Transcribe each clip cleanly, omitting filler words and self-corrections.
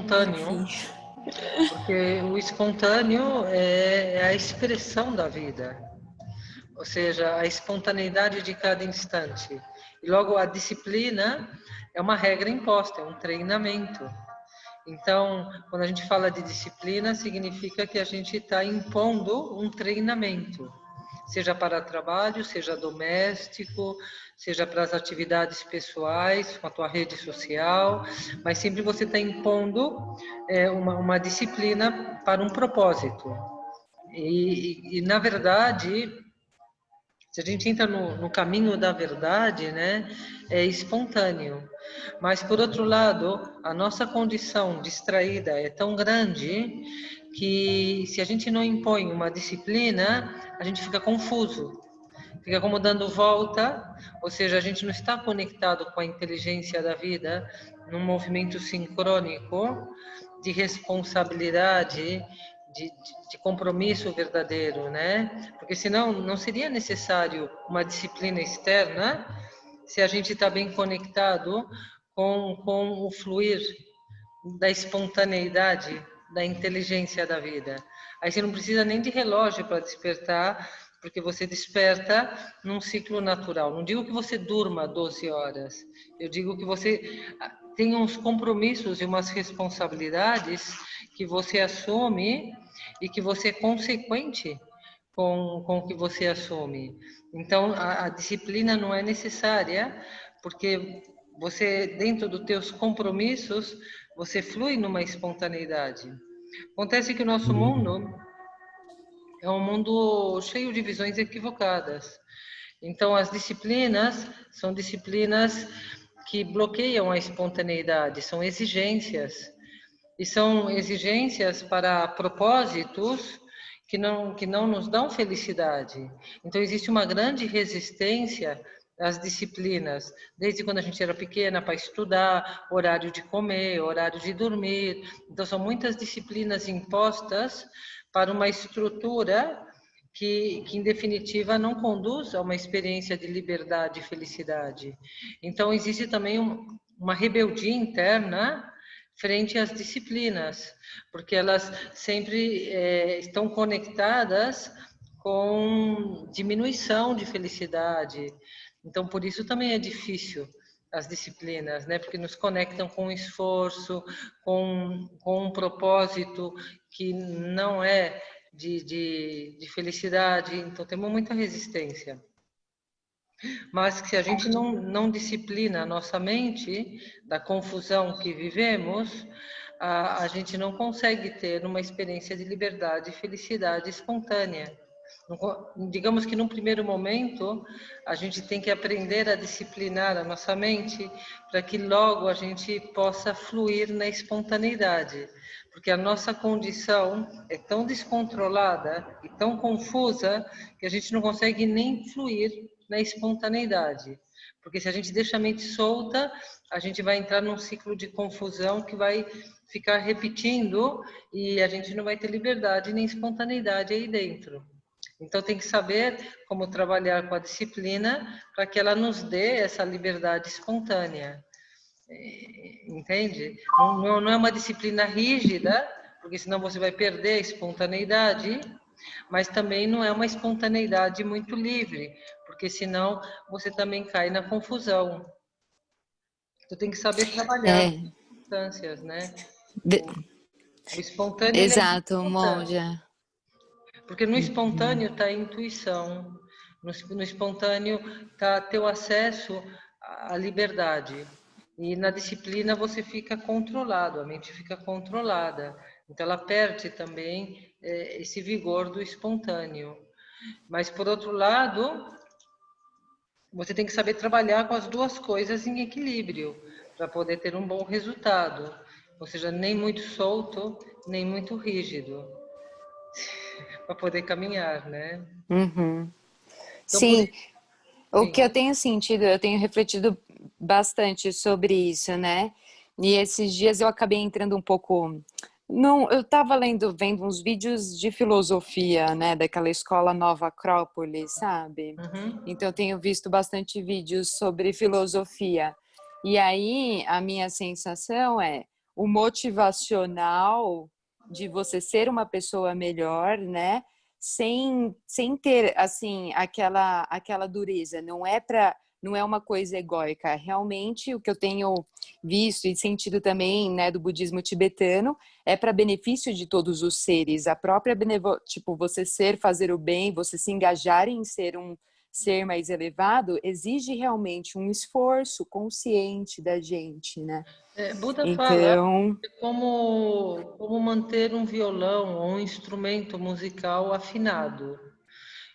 espontâneo, Enfim. porque o espontâneo é a expressão da vida, ou seja, a espontaneidade de cada instante. E logo a disciplina é uma regra imposta, é um treinamento. Então, quando a gente fala de disciplina, significa que a gente está impondo um treinamento, seja para trabalho, seja doméstico, seja para as atividades pessoais, com a tua rede social, mas sempre você está impondo uma disciplina para um propósito. E, na verdade, se a gente entra no caminho da verdade, né, é espontâneo. Mas, por outro lado, a nossa condição distraída é tão grande que, se a gente não impõe uma disciplina, a gente fica confuso, fica como dando volta, ou seja, a gente não está conectado com a inteligência da vida num movimento sincrônico de responsabilidade, de compromisso verdadeiro, né? Porque senão não seria necessário uma disciplina externa se a gente está bem conectado com o fluir da espontaneidade, da inteligência da vida. Aí você não precisa nem de relógio para despertar, porque você desperta num ciclo natural. Não digo que você durma 12 horas, eu digo que você tem uns compromissos e umas responsabilidades que você assume e que você é consequente com o que você assume. Então, a disciplina não é necessária, porque você, dentro dos teus compromissos, você flui numa espontaneidade. Acontece que o nosso mundo é um mundo cheio de visões equivocadas. Então, as disciplinas são disciplinas que bloqueiam a espontaneidade, são exigências. E são exigências para propósitos que não nos dão felicidade. Então, existe uma grande resistência às disciplinas, desde quando a gente era pequena, para estudar, horário de comer, horário de dormir. Então, são muitas disciplinas impostas para uma estrutura que, em definitiva, não conduz a uma experiência de liberdade e felicidade. Então, existe também uma rebeldia interna frente às disciplinas, porque elas sempre estão conectadas com diminuição de felicidade. Então, por isso também é difícil as disciplinas, né? Porque nos conectam com o esforço, com um propósito que não é de felicidade. Então, temos muita resistência. Mas que se a gente não disciplina a nossa mente da confusão que vivemos, a gente não consegue ter uma experiência de liberdade e felicidade espontânea. Digamos que num primeiro momento a gente tem que aprender a disciplinar a nossa mente para que logo a gente possa fluir na espontaneidade, porque a nossa condição é tão descontrolada e tão confusa que a gente não consegue nem fluir na espontaneidade, porque se a gente deixa a mente solta, a gente vai entrar num ciclo de confusão que vai ficar repetindo e a gente não vai ter liberdade nem espontaneidade aí dentro. Então, tem que saber como trabalhar com a disciplina para que ela nos dê essa liberdade espontânea. Entende? Não é uma disciplina rígida, porque senão você vai perder a espontaneidade, mas também não é uma espontaneidade muito livre, porque senão você também cai na confusão. Então, tem que saber trabalhar as circunstâncias, né? O espontâneo, ele é muito Exato, importante. Monja. Porque no espontâneo está a intuição, no espontâneo está teu acesso à liberdade. E na disciplina você fica controlado, a mente fica controlada. Então ela perde também esse vigor do espontâneo. Mas por outro lado, você tem que saber trabalhar com as duas coisas em equilíbrio, para poder ter um bom resultado. Ou seja, nem muito solto, nem muito rígido, para poder caminhar, né? Uhum. Então, por Sim, o que eu sim. tenho sentido, eu tenho refletido bastante sobre isso, né? E esses dias eu acabei entrando um pouco. Não, eu estava vendo uns vídeos de filosofia, né, daquela escola Nova Acrópole, sabe? Uhum. Então eu tenho visto bastante vídeos sobre filosofia. E aí a minha sensação é o motivacional de você ser uma pessoa melhor, né? Sem ter, assim, aquela dureza. Não é uma coisa egóica. Realmente, o que eu tenho visto e sentido também, né, do budismo tibetano, é para benefício de todos os seres. A própria tipo, você fazer o bem, você se engajar em ser um ser mais elevado, exige realmente um esforço consciente da gente, né? Buda fala Então, como manter um violão ou um instrumento musical afinado.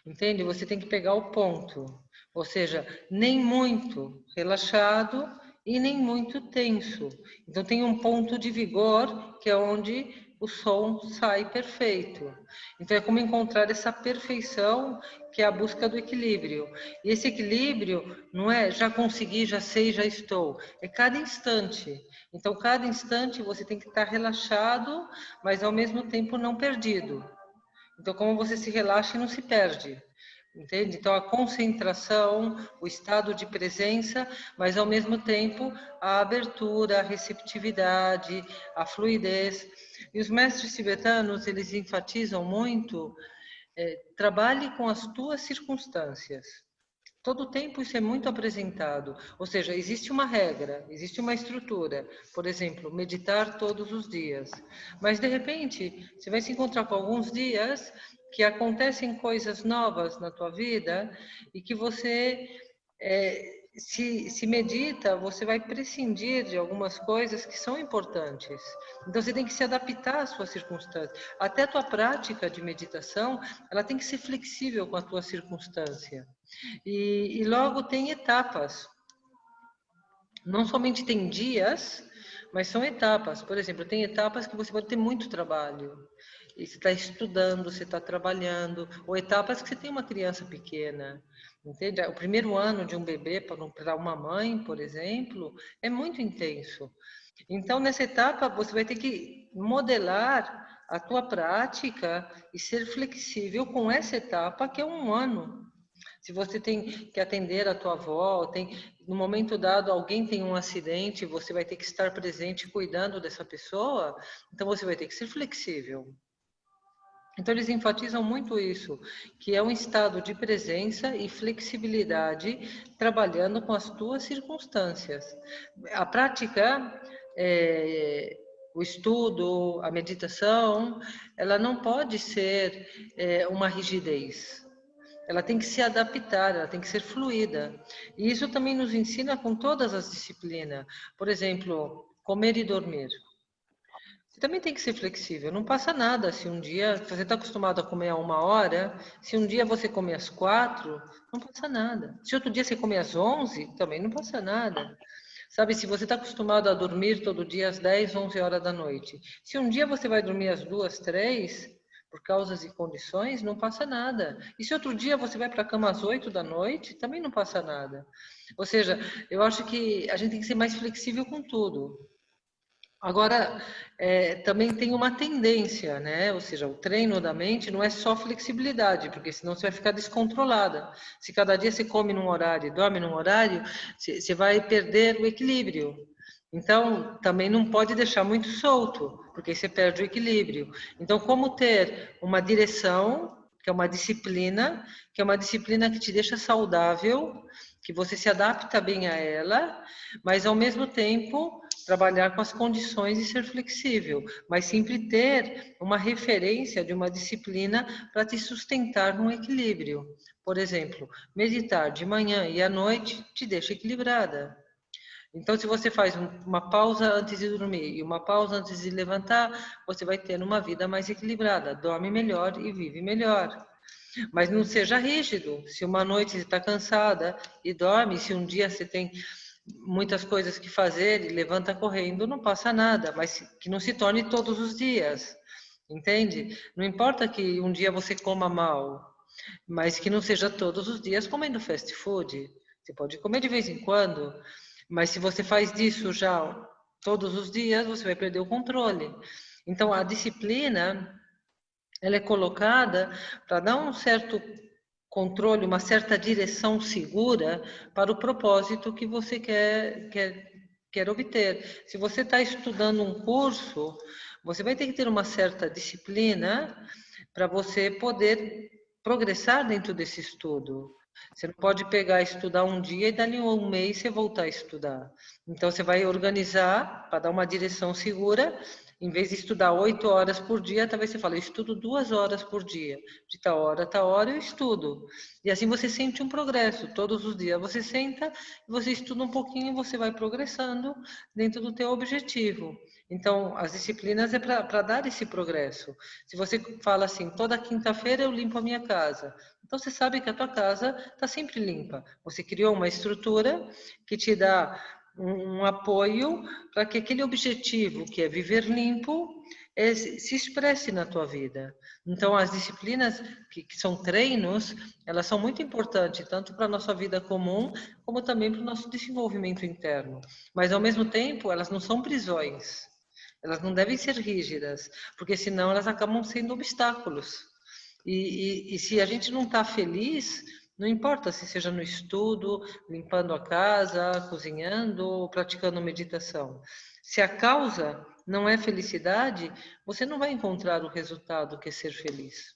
Entende? Você tem que pegar o ponto. Ou seja, nem muito relaxado e nem muito tenso. Então tem um ponto de vigor que é onde o som sai perfeito. Então é como encontrar essa perfeição que é a busca do equilíbrio. E esse equilíbrio não é já consegui, já sei, já estou. É cada instante. Então cada instante você tem que estar relaxado, mas ao mesmo tempo não perdido. Então, como você se relaxa e não se perde, entende? Então, a concentração, o estado de presença, mas ao mesmo tempo a abertura, a receptividade, a fluidez. E os mestres tibetanos, eles enfatizam muito, trabalhe com as tuas circunstâncias. Todo o tempo isso é muito apresentado, ou seja, existe uma regra, existe uma estrutura, por exemplo, meditar todos os dias. Mas de repente, você vai se encontrar com alguns dias que acontecem coisas novas na tua vida e que você se medita, você vai prescindir de algumas coisas que são importantes. Então você tem que se adaptar às suas circunstâncias. Até a tua prática de meditação, ela tem que ser flexível com a tua circunstância. E logo tem etapas. Não somente tem dias, mas são etapas. Por exemplo, tem etapas que você pode ter muito trabalho. E você está estudando, você está trabalhando. Ou etapas que você tem uma criança pequena. Entende? O primeiro ano de um bebê para uma mãe, por exemplo, é muito intenso. Então, nessa etapa, você vai ter que modelar a tua prática e ser flexível com essa etapa, que é um ano. Se você tem que atender a tua avó, no momento dado alguém tem um acidente, você vai ter que estar presente cuidando dessa pessoa, então você vai ter que ser flexível. Então eles enfatizam muito isso, que é um estado de presença e flexibilidade trabalhando com as tuas circunstâncias. A prática, o estudo, a meditação, ela não pode ser uma rigidez. Ela tem que se adaptar, ela tem que ser fluida. E isso também nos ensina com todas as disciplinas. Por exemplo, comer e dormir. Você também tem que ser flexível. Não passa nada se um dia, se você está acostumado a comer a 1 hora, se um dia você comer às 4, não passa nada. Se outro dia você comer às 11, também não passa nada. Sabe, se você está acostumado a dormir todo dia às 10, 11 horas da noite, se um dia você vai dormir às 2, 3, por causas e condições, não passa nada. E se outro dia você vai para a cama às 8 da noite, também não passa nada. Ou seja, eu acho que a gente tem que ser mais flexível com tudo. Agora, também tem uma tendência, né? Ou seja, o treino da mente não é só flexibilidade, porque senão você vai ficar descontrolada. Se cada dia você come num horário e dorme num horário, você vai perder o equilíbrio. Então, também não pode deixar muito solto, porque você perde o equilíbrio. Então, como ter uma direção, que é uma disciplina, que te deixa saudável, que você se adapta bem a ela, mas ao mesmo tempo trabalhar com as condições e ser flexível, mas sempre ter uma referência de uma disciplina para te sustentar num equilíbrio. Por exemplo, meditar de manhã e à noite te deixa equilibrada. Então, se você faz uma pausa antes de dormir e uma pausa antes de levantar, você vai ter uma vida mais equilibrada, dorme melhor e vive melhor. Mas não seja rígido. Se uma noite você está cansada e dorme, se um dia você tem muitas coisas que fazer e levanta correndo, não passa nada, mas que não se torne todos os dias, entende? Não importa que um dia você coma mal, mas que não seja todos os dias comendo fast food. Você pode comer de vez em quando, mas se você faz disso já todos os dias, você vai perder o controle. Então, a disciplina, ela é colocada para dar um certo controle, uma certa direção segura para o propósito que você quer quer obter. Se você está estudando um curso, você vai ter que ter uma certa disciplina para você poder progressar dentro desse estudo. Você não pode pegar e estudar um dia e dali um mês você voltar a estudar. Então você vai organizar para dar uma direção segura. Em vez de estudar 8 horas por dia, talvez você fale, eu estudo 2 horas por dia. De tal hora a tal hora eu estudo. E assim você sente um progresso. Todos os dias você senta, você estuda um pouquinho e você vai progressando dentro do teu objetivo. Então, as disciplinas é para dar esse progresso. Se você fala assim, toda quinta-feira eu limpo a minha casa. Então, você sabe que a tua casa está sempre limpa. Você criou uma estrutura que te dá um apoio para que aquele objetivo, que é viver limpo, se expresse na tua vida. Então, as disciplinas que são treinos, elas são muito importantes, tanto para a nossa vida comum, como também para o nosso desenvolvimento interno. Mas, ao mesmo tempo, elas não são prisões. Elas não devem ser rígidas, porque senão elas acabam sendo obstáculos. E se a gente não está feliz, não importa se seja no estudo, limpando a casa, cozinhando ou praticando meditação. Se a causa não é felicidade, você não vai encontrar o resultado que é ser feliz.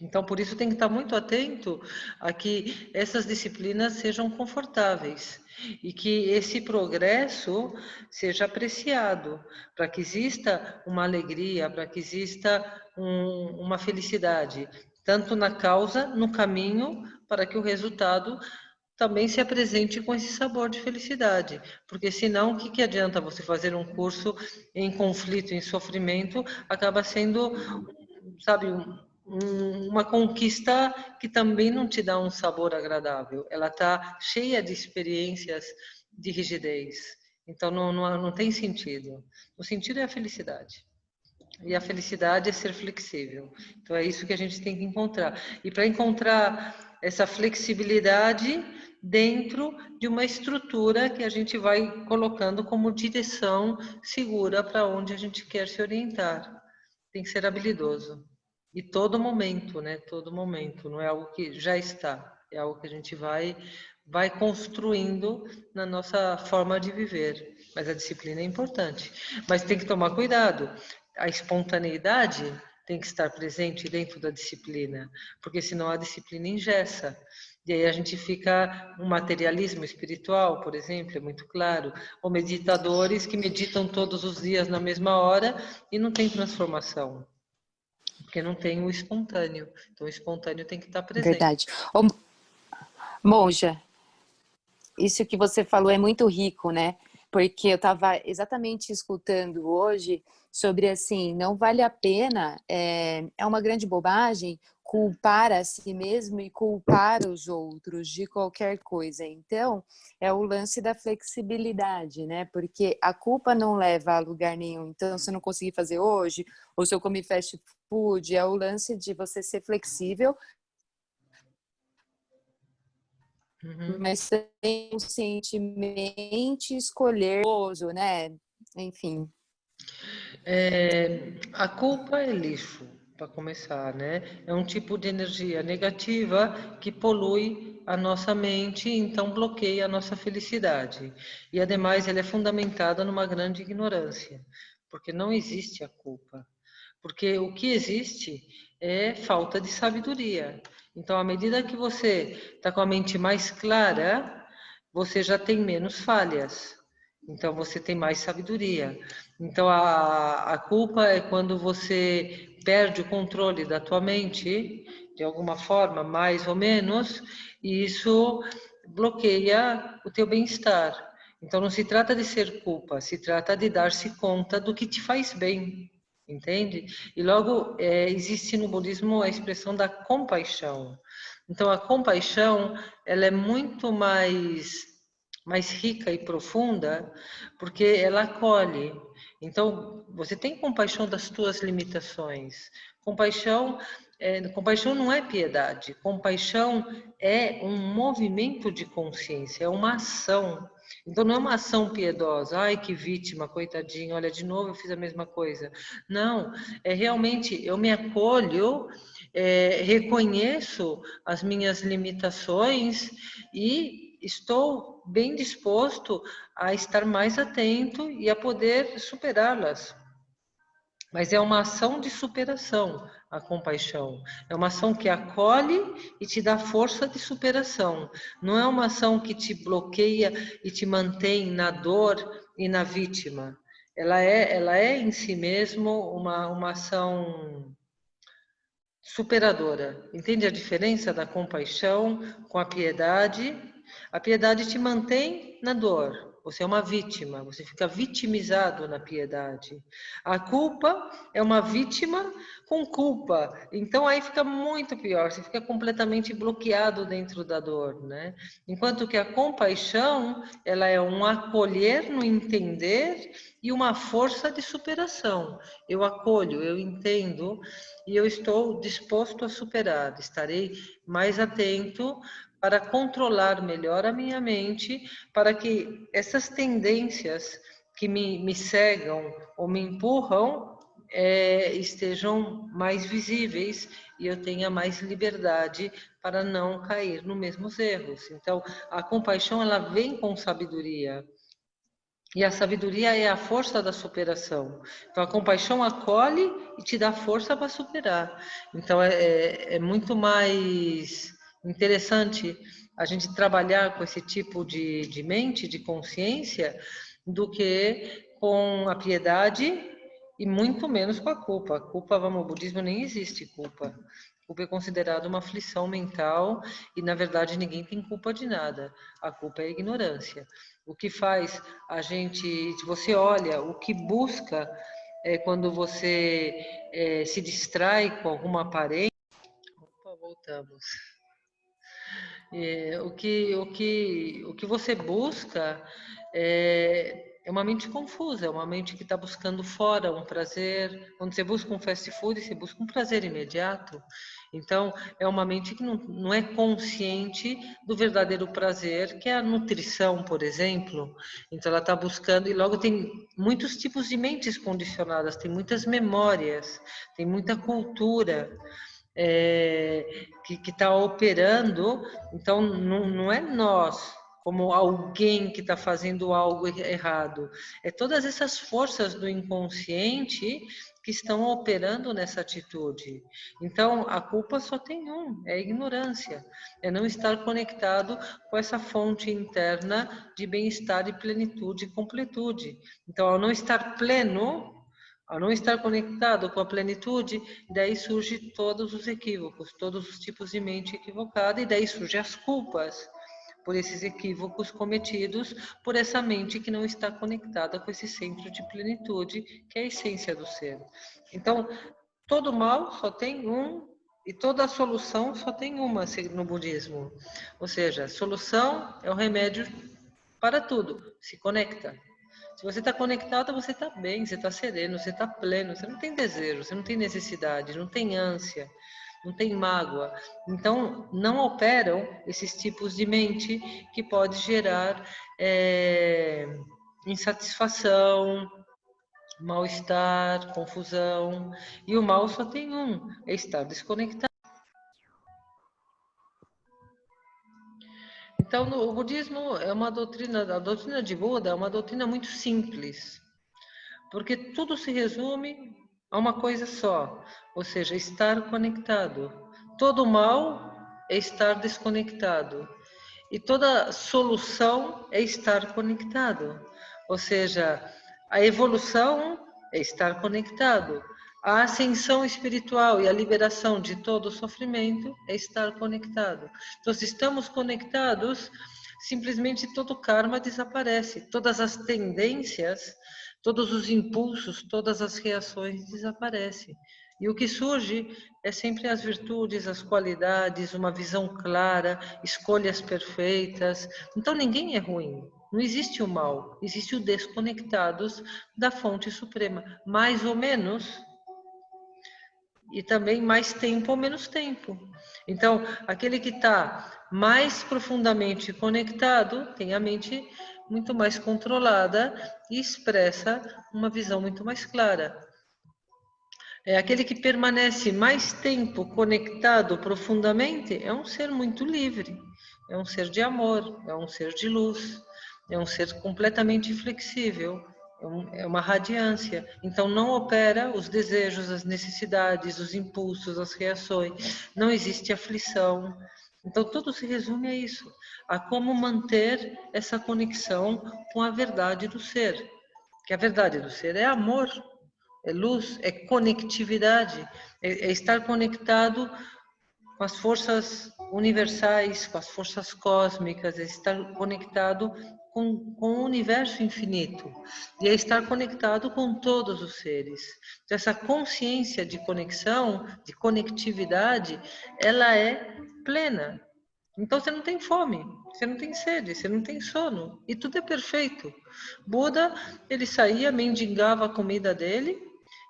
Então, por isso tem que estar muito atento a que essas disciplinas sejam confortáveis e que esse progresso seja apreciado, para que exista uma alegria, para que exista uma felicidade, tanto na causa, no caminho, para que o resultado também se apresente com esse sabor de felicidade. Porque senão, o que adianta você fazer um curso em conflito, em sofrimento, acaba sendo, sabe, uma conquista que também não te dá um sabor agradável. Ela está cheia de experiências de rigidez. Então, não tem sentido. O sentido é a felicidade. E a felicidade é ser flexível. Então, é isso que a gente tem que encontrar. E para encontrar essa flexibilidade dentro de uma estrutura que a gente vai colocando como direção segura para onde a gente quer se orientar. Tem que ser habilidoso. E todo momento, né? Todo momento. Não é algo que já está. É algo que a gente vai construindo na nossa forma de viver. Mas a disciplina é importante. Mas tem que tomar cuidado. A espontaneidade tem que estar presente dentro da disciplina, porque senão a disciplina engessa. E aí a gente fica um materialismo espiritual, por exemplo, é muito claro. Ou meditadores que meditam todos os dias na mesma hora e não tem transformação. Porque não tem o espontâneo. Então, o espontâneo tem que estar presente. Verdade. Ô, Monja, isso que você falou é muito rico, né? Porque eu estava exatamente escutando hoje sobre assim, não vale a pena, é uma grande bobagem culpar a si mesmo e culpar os outros de qualquer coisa. Então, é o lance da flexibilidade, né? Porque a culpa não leva a lugar nenhum. Então, se eu não conseguir fazer hoje, ou se eu comer fast food, é o lance de você ser flexível, mas também conscientemente escolher, né? Enfim. A culpa é lixo, para começar, né? É um tipo de energia negativa que polui a nossa mente, então bloqueia a nossa felicidade. E, ademais, ela é fundamentada numa grande ignorância, porque não existe a culpa. Porque o que existe é falta de sabedoria. Então, à medida que você está com a mente mais clara, você já tem menos falhas. Então, você tem mais sabedoria. Então, a culpa é quando você perde o controle da tua mente, de alguma forma, mais ou menos, e isso bloqueia o teu bem-estar. Então, não se trata de ser culpa, se trata de dar-se conta do que te faz bem. Entende? E logo existe no budismo a expressão da compaixão. Então a compaixão ela é muito mais rica e profunda porque ela acolhe. Então você tem compaixão das tuas limitações. Compaixão não é piedade. Compaixão é um movimento de consciência, é uma ação. Então não é uma ação piedosa, ai que vítima, coitadinho, olha de novo eu fiz a mesma coisa. Não, é realmente eu me acolho, reconheço as minhas limitações e estou bem disposto a estar mais atento e a poder superá-las. Mas é uma ação de superação, a compaixão. É uma ação que acolhe e te dá força de superação. Não é uma ação que te bloqueia e te mantém na dor e na vítima. Ela é em si mesmo uma ação superadora. Entende a diferença da compaixão com a piedade? A piedade te mantém na dor. Você é uma vítima, você fica vitimizado na piedade. A culpa é uma vítima com culpa. Então aí fica muito pior, você fica completamente bloqueado dentro da dor, né? Enquanto que a compaixão, ela é um acolher no entender e uma força de superação. Eu acolho, eu entendo e eu estou disposto a superar. Estarei mais atento para controlar melhor a minha mente, para que essas tendências que me cegam ou me empurram estejam mais visíveis e eu tenha mais liberdade para não cair nos mesmos erros. Então, a compaixão, ela vem com sabedoria. E a sabedoria é a força da superação. Então, a compaixão acolhe e te dá força para superar. Então, é muito mais interessante a gente trabalhar com esse tipo de mente, de consciência, do que com a piedade e muito menos com a culpa. A culpa, no budismo nem existe culpa. Culpa é considerada uma aflição mental e, na verdade, ninguém tem culpa de nada. A culpa é a ignorância. O que faz a gente, se você olha, o que busca quando você se distrai com alguma aparência. Opa, voltamos. O que você busca é uma mente confusa, é uma mente que está buscando fora um prazer. Quando você busca um fast food, você busca um prazer imediato. Então, é uma mente que não é consciente do verdadeiro prazer, que é a nutrição, por exemplo. Então, ela está buscando, e logo tem muitos tipos de mentes condicionadas, tem muitas memórias, tem muita cultura que está operando. Então, não é nós, como alguém que está fazendo algo errado. É todas essas forças do inconsciente que estão operando nessa atitude. Então, a culpa só tem é a ignorância. É não estar conectado com essa fonte interna de bem-estar e plenitude e completude. Então, ao não estar pleno, ao não estar conectado com a plenitude, daí surgem todos os equívocos, todos os tipos de mente equivocada, e daí surgem as culpas por esses equívocos cometidos por essa mente que não está conectada com esse centro de plenitude, que é a essência do ser. Então, todo mal só tem e toda a solução só tem uma no budismo. Ou seja, a solução é o remédio para tudo. Se conecta. Se você está conectado, você está bem, você está sereno, você está pleno, você não tem desejo, você não tem necessidade, não tem ânsia, não tem mágoa. Então, não operam esses tipos de mente que pode gerar insatisfação, mal-estar, confusão. E o mal só tem é estar desconectado. Então, o budismo é uma doutrina, a doutrina de Buda é uma doutrina muito simples, porque tudo se resume a uma coisa só, ou seja, estar conectado. Todo mal é estar desconectado. E toda solução é estar conectado. Ou seja, a evolução é estar conectado. A ascensão espiritual e a liberação de todo o sofrimento é estar conectado. Então, se estamos conectados, simplesmente todo o karma desaparece. Todas as tendências, todos os impulsos, todas as reações desaparecem. E o que surge é sempre as virtudes, as qualidades, uma visão clara, escolhas perfeitas. Então ninguém é ruim. Não existe o mal, existe o desconectados da fonte suprema. Mais ou menos, e também mais tempo ou menos tempo. Então, aquele que está mais profundamente conectado tem a mente muito mais controlada e expressa uma visão muito mais clara. Aquele que permanece mais tempo conectado profundamente é um ser muito livre. é um ser de amor, é um ser de luz, é um ser completamente flexível, é uma radiância. Então não opera os desejos, as necessidades, os impulsos, as reações. Não existe aflição. Então tudo se resume a isso, a como manter essa conexão com a verdade do ser. Que a verdade do ser é amor, é luz, é conectividade, é estar conectado com as forças universais, com as forças cósmicas, é estar conectado com o universo infinito e é estar conectado com todos os seres. Então, essa consciência de conexão, de conectividade, ela é plena. Então você não tem fome, você não tem sede, você não tem sono e tudo é perfeito. Buda, ele saía, mendigava a comida dele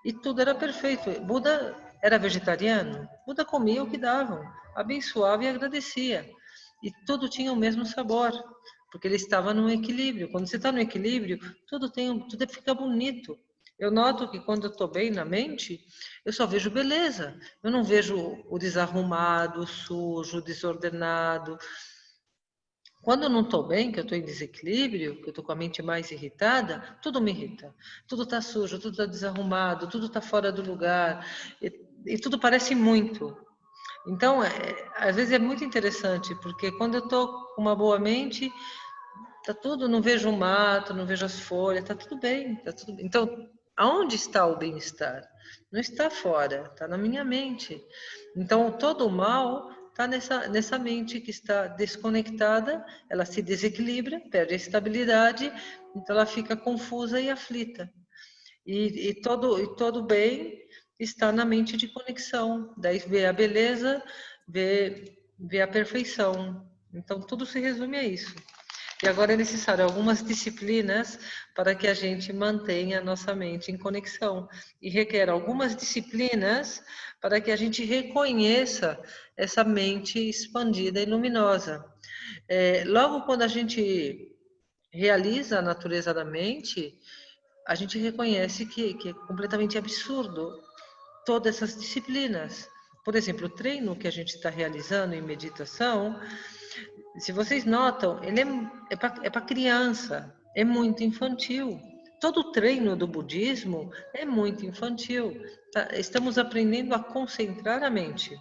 e tudo era perfeito. Buda era vegetariano, Buda comia o que davam, abençoava e agradecia. E tudo tinha o mesmo sabor, porque ele estava no equilíbrio. Quando você está no equilíbrio, tudo fica bonito. Eu noto que quando eu estou bem na mente, eu só vejo beleza. Eu não vejo o desarrumado, o sujo, o desordenado. Quando eu não estou bem, que eu estou em desequilíbrio, que eu estou com a mente mais irritada, tudo me irrita. Tudo está sujo, tudo está desarrumado, tudo está fora do lugar. E tudo parece muito. Então, às vezes é muito interessante, porque quando eu estou com uma boa mente, tá tudo, não vejo o mato, não vejo as folhas, tá tudo bem, tá tudo bem. Então, aonde está o bem-estar? Não está fora, está na minha mente. Então, todo o mal está nessa mente que está desconectada, ela se desequilibra, perde a estabilidade, então ela fica confusa e aflita. E todo bem está na mente de conexão. Daí vê a beleza, vê a perfeição. Então, tudo se resume a isso. E agora é necessário algumas disciplinas para que a gente mantenha a nossa mente em conexão. E requer algumas disciplinas para que a gente reconheça essa mente expandida e luminosa. Logo quando a gente realiza a natureza da mente, a gente reconhece que é completamente absurdo todas essas disciplinas. Por exemplo, o treino que a gente está realizando em meditação, se vocês notam, ele é para criança, é muito infantil. Todo o treino do budismo é muito infantil. Tá? Estamos aprendendo a concentrar a mente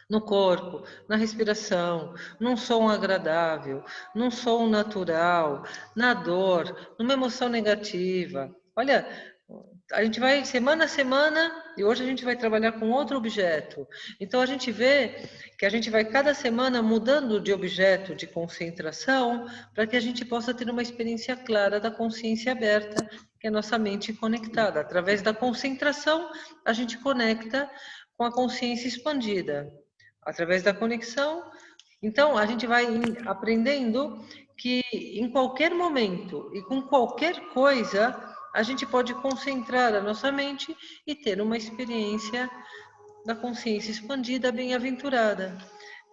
no corpo, na respiração, num som agradável, num som natural, na dor, numa emoção negativa. Olha, a gente vai semana a semana e hoje a gente vai trabalhar com outro objeto. Então a gente vê que a gente vai cada semana mudando de objeto de concentração para que a gente possa ter uma experiência clara da consciência aberta, que é a nossa mente conectada. Através da concentração, a gente conecta com a consciência expandida. Através da conexão, então a gente vai aprendendo que em qualquer momento e com qualquer coisa a gente pode concentrar a nossa mente e ter uma experiência da consciência expandida, bem-aventurada.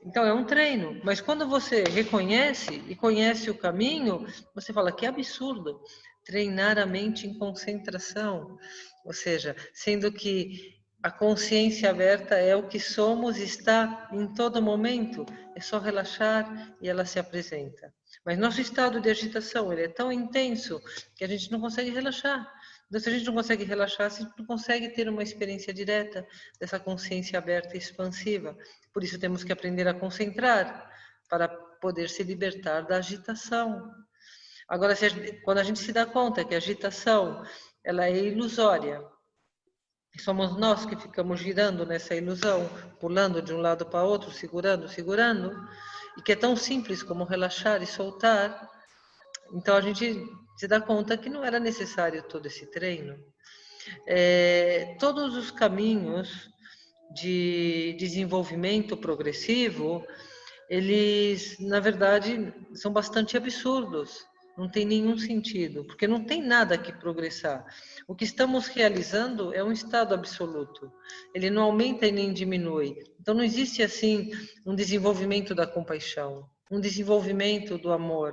Então é um treino, mas quando você reconhece e conhece o caminho, você fala que absurdo treinar a mente em concentração, ou seja, sendo que a consciência aberta é o que somos, está em todo momento, é só relaxar e ela se apresenta. Mas nosso estado de agitação, ele é tão intenso que a gente não consegue relaxar. Então, se a gente não consegue relaxar, a gente não consegue ter uma experiência direta dessa consciência aberta e expansiva. Por isso temos que aprender a concentrar para poder se libertar da agitação. Agora, quando a gente se dá conta que a agitação ela é ilusória, somos nós que ficamos girando nessa ilusão, pulando de um lado para outro, segurando, e que é tão simples como relaxar e soltar. Então a gente se dá conta que não era necessário todo esse treino. Todos os caminhos de desenvolvimento progressivo, eles, na verdade, são bastante absurdos. Não tem nenhum sentido, porque não tem nada que progressar. O que estamos realizando é um estado absoluto. Ele não aumenta e nem diminui. Então não existe assim um desenvolvimento da compaixão, um desenvolvimento do amor.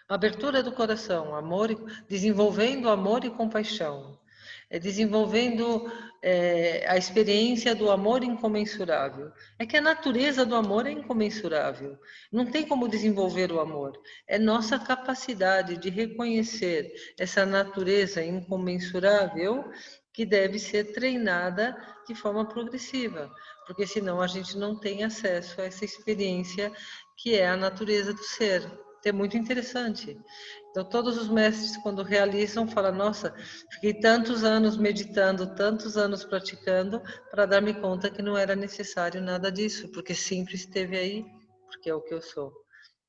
Abertura do coração, amor, desenvolvendo amor e compaixão. é desenvolvendo a experiência do amor incomensurável. É que a natureza do amor é incomensurável. Não tem como desenvolver o amor. É nossa capacidade de reconhecer essa natureza incomensurável que deve ser treinada de forma progressiva, porque senão a gente não tem acesso a essa experiência que é a natureza do ser. É muito interessante. Então, todos os mestres, quando realizam, falam, nossa, fiquei tantos anos meditando, tantos anos praticando, para dar-me conta que não era necessário nada disso, porque sempre esteve aí, porque é o que eu sou.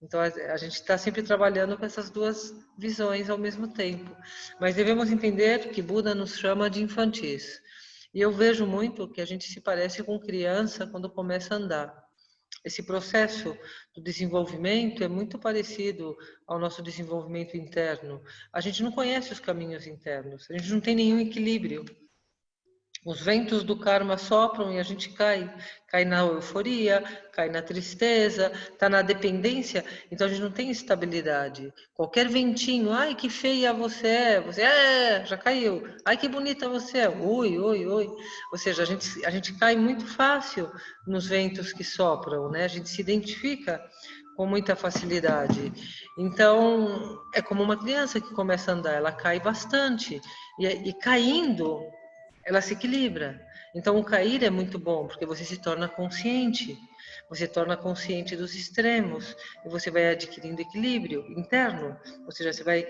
Então, a gente está sempre trabalhando com essas duas visões ao mesmo tempo. Mas devemos entender que Buda nos chama de infantis. E eu vejo muito que a gente se parece com criança quando começa a andar. Esse processo do desenvolvimento é muito parecido ao nosso desenvolvimento interno. A gente não conhece os caminhos internos, a gente não tem nenhum equilíbrio. Os ventos do karma sopram e a gente cai. Cai na euforia, cai na tristeza, está na dependência, então a gente não tem estabilidade. Qualquer ventinho, ai que feia você já caiu. Ai que bonita você é, ui, ui, ui. Ou seja, a gente cai muito fácil nos ventos que sopram, né? A gente se identifica com muita facilidade. Então, é como uma criança que começa a andar, ela cai bastante. E caindo, ela se equilibra. Então, o cair é muito bom, porque você se torna consciente. Você torna consciente dos extremos e você vai adquirindo equilíbrio interno. Ou seja, você vai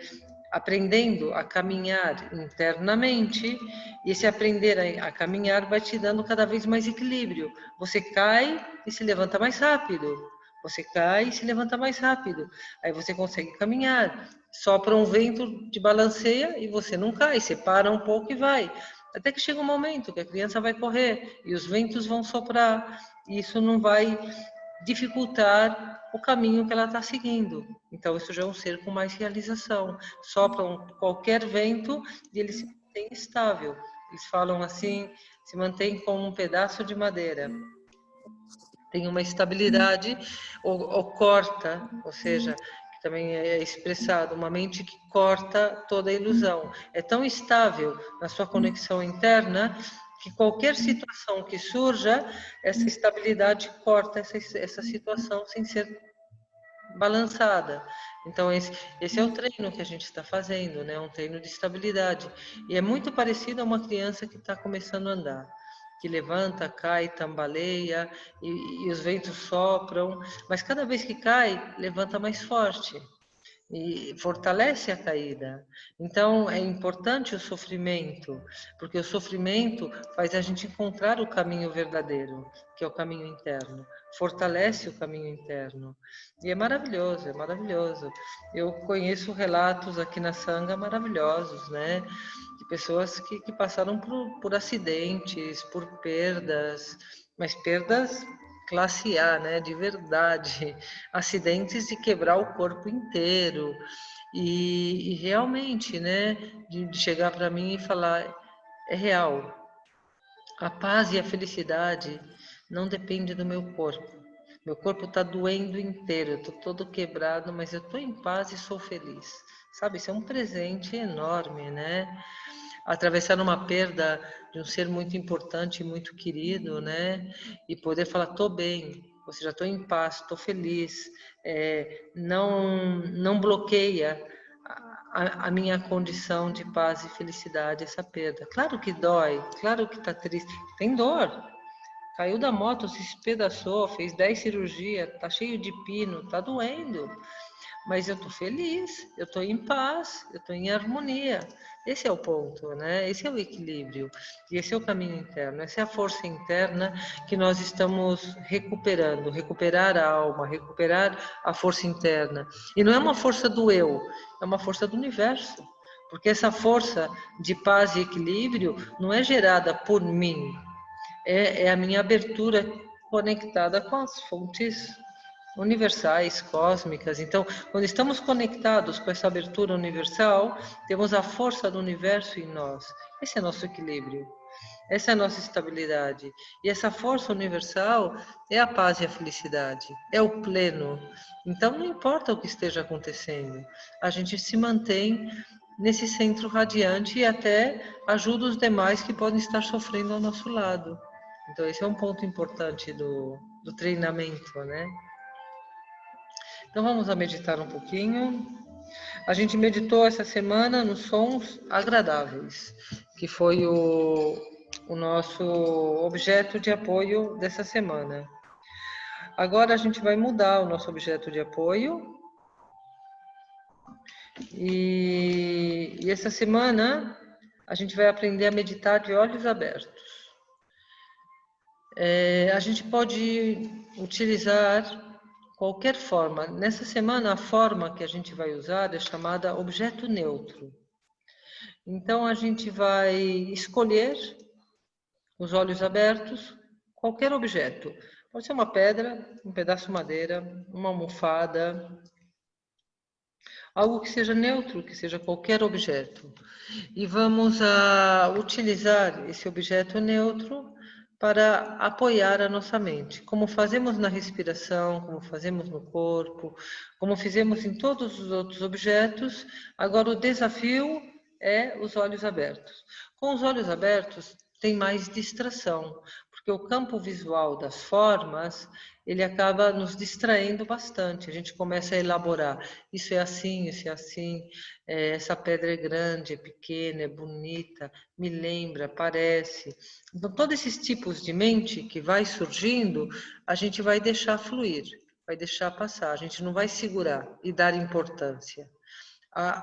aprendendo a caminhar internamente e esse aprender a caminhar vai te dando cada vez mais equilíbrio. Você cai e se levanta mais rápido. Você cai e se levanta mais rápido. Aí você consegue caminhar. Sopra um vento, te balanceia e você não cai. Você para um pouco e vai. Até que chega um momento que a criança vai correr e os ventos vão soprar. E isso não vai dificultar o caminho que ela está seguindo. Então, isso já é um ser com mais realização. Sopra qualquer vento e ele se mantém estável. Eles falam assim, se mantém como um pedaço de madeira. Tem uma estabilidade ou corta, ou seja, que também é expressado, uma mente que corta toda a ilusão. É tão estável na sua conexão interna que qualquer situação que surja, essa estabilidade corta essa situação sem ser balançada. Então, esse é o treino que a gente está fazendo, né? Um treino de estabilidade. E é muito parecido a uma criança que está começando a andar, que levanta, cai, tambaleia, e os ventos sopram, mas cada vez que cai, levanta mais forte e fortalece a caída. Então, é importante o sofrimento, porque o sofrimento faz a gente encontrar o caminho verdadeiro, que é o caminho interno. Fortalece o caminho interno. E é maravilhoso, é maravilhoso. Eu conheço relatos aqui na Sangha maravilhosos, né? De pessoas que passaram por acidentes, por perdas, mas perdas classe A, né? De verdade. Acidentes de quebrar o corpo inteiro. E realmente, né? De chegar para mim e falar, é real. A paz e a felicidade não dependem do meu corpo. Meu corpo está doendo inteiro, eu estou todo quebrado, mas eu estou em paz e sou feliz. Sabe, isso é um presente enorme, né? Atravessar uma perda de um ser muito importante e muito querido, né? E poder falar, estou bem, ou seja, estou em paz, estou feliz, não bloqueia a minha condição de paz e felicidade, essa perda. Claro que dói, claro que está triste, tem dor. Caiu da moto, se espedaçou, fez 10 cirurgias, tá cheio de pino, tá doendo. Mas eu tô feliz, eu tô em paz, eu tô em harmonia. Esse é o ponto, né? Esse é o equilíbrio. E esse é o caminho interno, essa é a força interna que nós estamos recuperando, recuperar a alma, recuperar a força interna. E não é uma força do eu, é uma força do universo. Porque essa força de paz e equilíbrio não é gerada por mim, é a minha abertura conectada com as fontes universais, cósmicas. Então, quando estamos conectados com essa abertura universal, temos a força do universo em nós. Esse é nosso equilíbrio. Essa é a nossa estabilidade. E essa força universal é a paz e a felicidade, é o pleno. Então, não importa o que esteja acontecendo, a gente se mantém nesse centro radiante e até ajuda os demais que podem estar sofrendo ao nosso lado. Então, esse é um ponto importante do treinamento, né? Então, vamos a meditar um pouquinho. A gente meditou essa semana nos sons agradáveis, que foi o nosso objeto de apoio dessa semana. Agora a gente vai mudar o nosso objeto de apoio. E essa semana a gente vai aprender a meditar de olhos abertos. A gente pode utilizar qualquer forma. Nessa semana, a forma que a gente vai usar é chamada objeto neutro. Então, a gente vai escolher, os olhos abertos, qualquer objeto. Pode ser uma pedra, um pedaço de madeira, uma almofada, algo que seja neutro, que seja qualquer objeto. E vamos utilizar esse objeto neutro para apoiar a nossa mente, como fazemos na respiração, como fazemos no corpo, como fizemos em todos os outros objetos. Agora o desafio é os olhos abertos. Com os olhos abertos tem mais distração, porque o campo visual das formas, ele acaba nos distraindo bastante. A gente começa a elaborar, isso é assim, essa pedra é grande, é pequena, é bonita, me lembra, parece. Então, todos esses tipos de mente que vai surgindo, a gente vai deixar fluir, vai deixar passar, a gente não vai segurar e dar importância.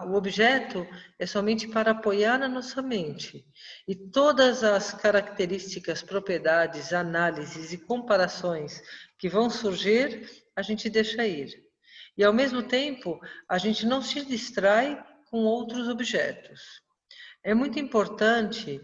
O objeto é somente para apoiar na nossa mente. E todas as características, propriedades, análises e comparações que vão surgir, a gente deixa ir. E ao mesmo tempo, a gente não se distrai com outros objetos. É muito importante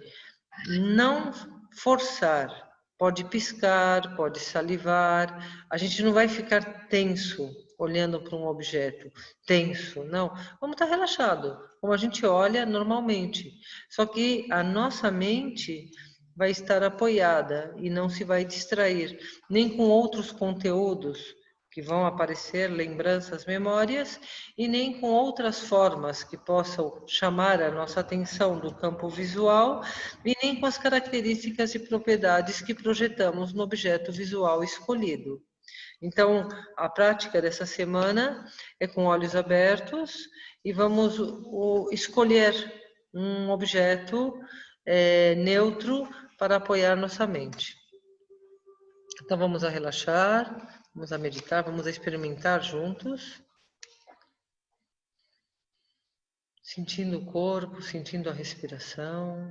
não forçar. Pode piscar, pode salivar, a gente não vai ficar tenso olhando para um objeto, tenso, não. Vamos estar relaxado, como a gente olha normalmente. Só que a nossa mente vai estar apoiada e não se vai distrair, nem com outros conteúdos que vão aparecer, lembranças, memórias, e nem com outras formas que possam chamar a nossa atenção do campo visual, e nem com as características e propriedades que projetamos no objeto visual escolhido. Então, a prática dessa semana é com olhos abertos e vamos escolher um objeto neutro para apoiar nossa mente. Então, vamos a relaxar, vamos a meditar, vamos a experimentar juntos. Sentindo o corpo, sentindo a respiração.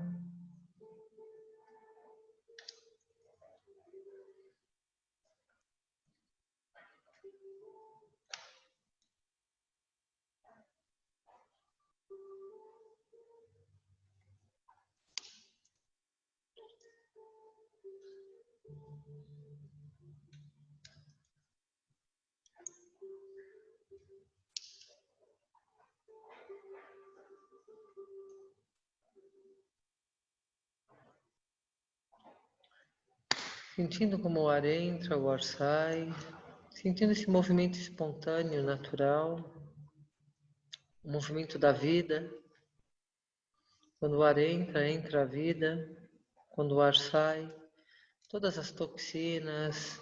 Sentindo como o ar entra, o ar sai, sentindo esse movimento espontâneo, natural, o movimento da vida. Quando o ar entra, entra a vida. Quando o ar sai, todas as toxinas,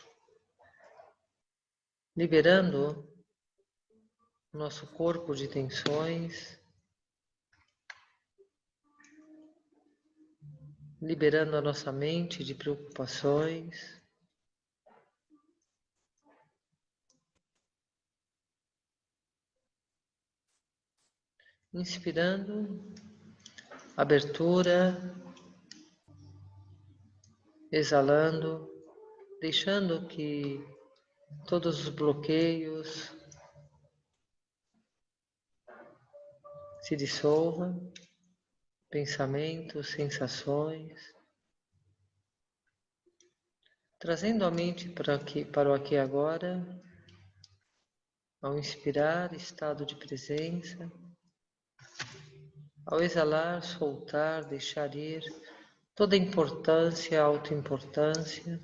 liberando o nosso corpo de tensões, liberando a nossa mente de preocupações. Inspirando, abertura, exalando, deixando que todos os bloqueios se dissolvam, pensamentos, sensações, trazendo a mente para o aqui e agora, ao inspirar, estado de presença, ao exalar, soltar, deixar ir toda importância, autoimportância.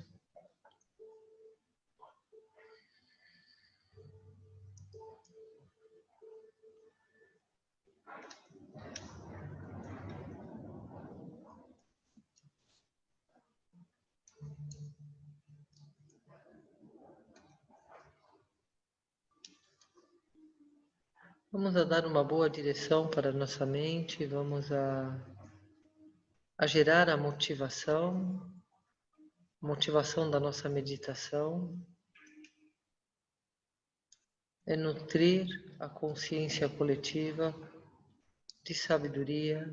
Vamos a dar uma boa direção para a nossa mente, vamos a gerar a motivação da nossa meditação, é nutrir a consciência coletiva de sabedoria,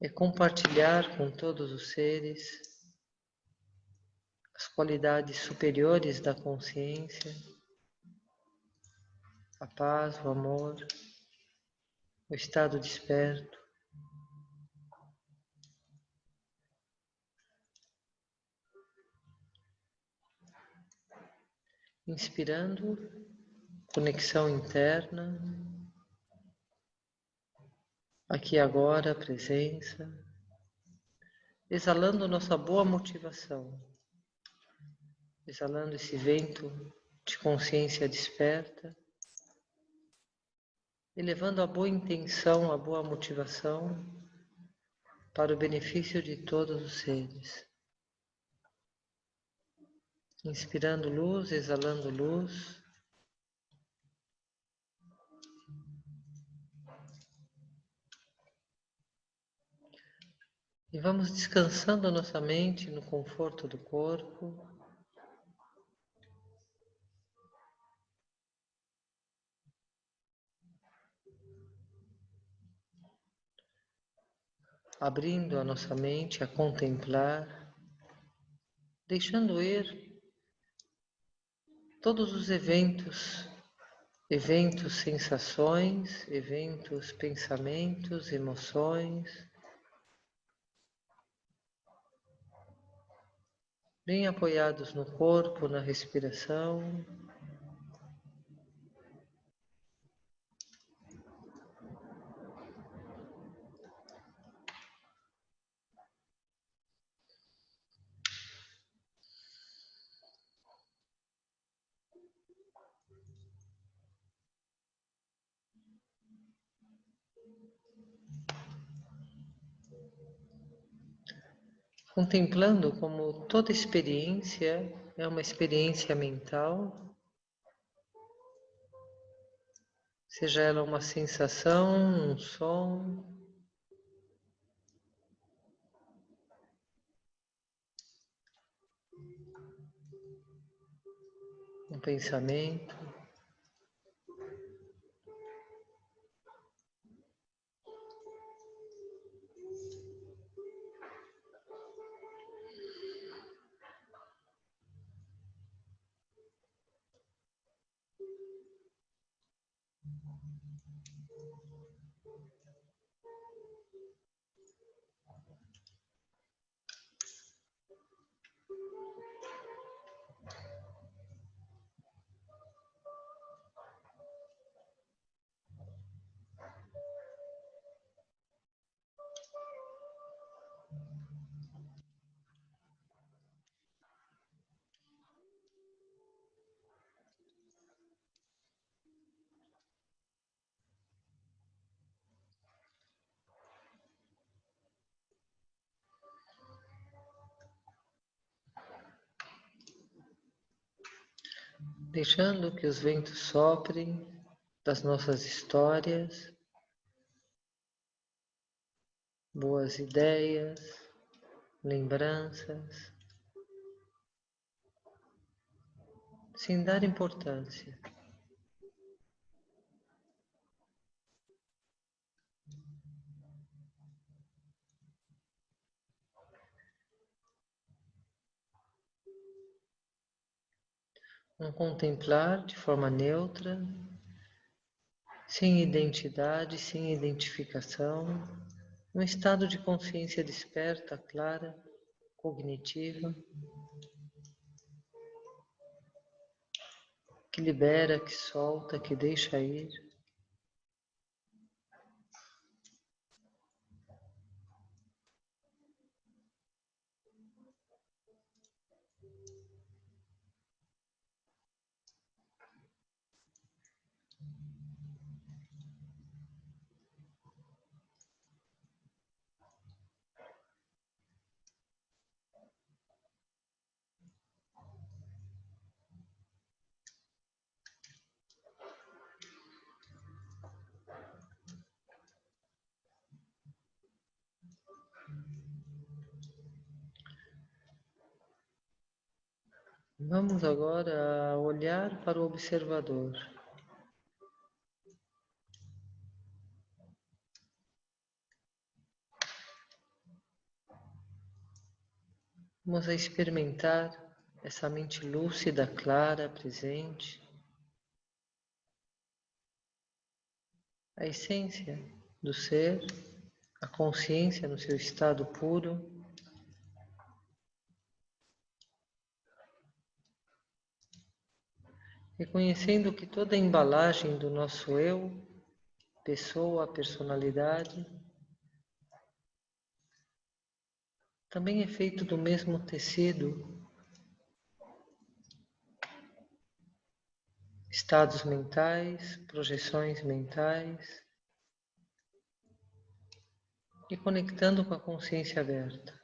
é compartilhar com todos os seres as qualidades superiores da consciência, a paz, o amor, o estado desperto. Inspirando, conexão interna, aqui e agora, presença. Exalando nossa boa motivação, exalando esse vento de consciência desperta, elevando a boa intenção, a boa motivação para o benefício de todos os seres. Inspirando luz, exalando luz. E vamos descansando a nossa mente no conforto do corpo. Abrindo a nossa mente a contemplar, deixando ir todos os eventos, sensações, eventos, pensamentos, emoções, bem apoiados no corpo, na respiração. Contemplando como toda experiência é uma experiência mental, seja ela uma sensação, um som, um pensamento. Deixando que os ventos soprem das nossas histórias, boas ideias, lembranças, sem dar importância. Um contemplar de forma neutra, sem identidade, sem identificação, um estado de consciência desperta, clara, cognitiva, que libera, que solta, que deixa ir. Vamos agora olhar para o observador. Vamos a experimentar essa mente lúcida, clara, presente. A essência do ser, a consciência no seu estado puro. Reconhecendo que toda a embalagem do nosso eu, pessoa, personalidade, também é feito do mesmo tecido, estados mentais, projeções mentais, e conectando com a consciência aberta.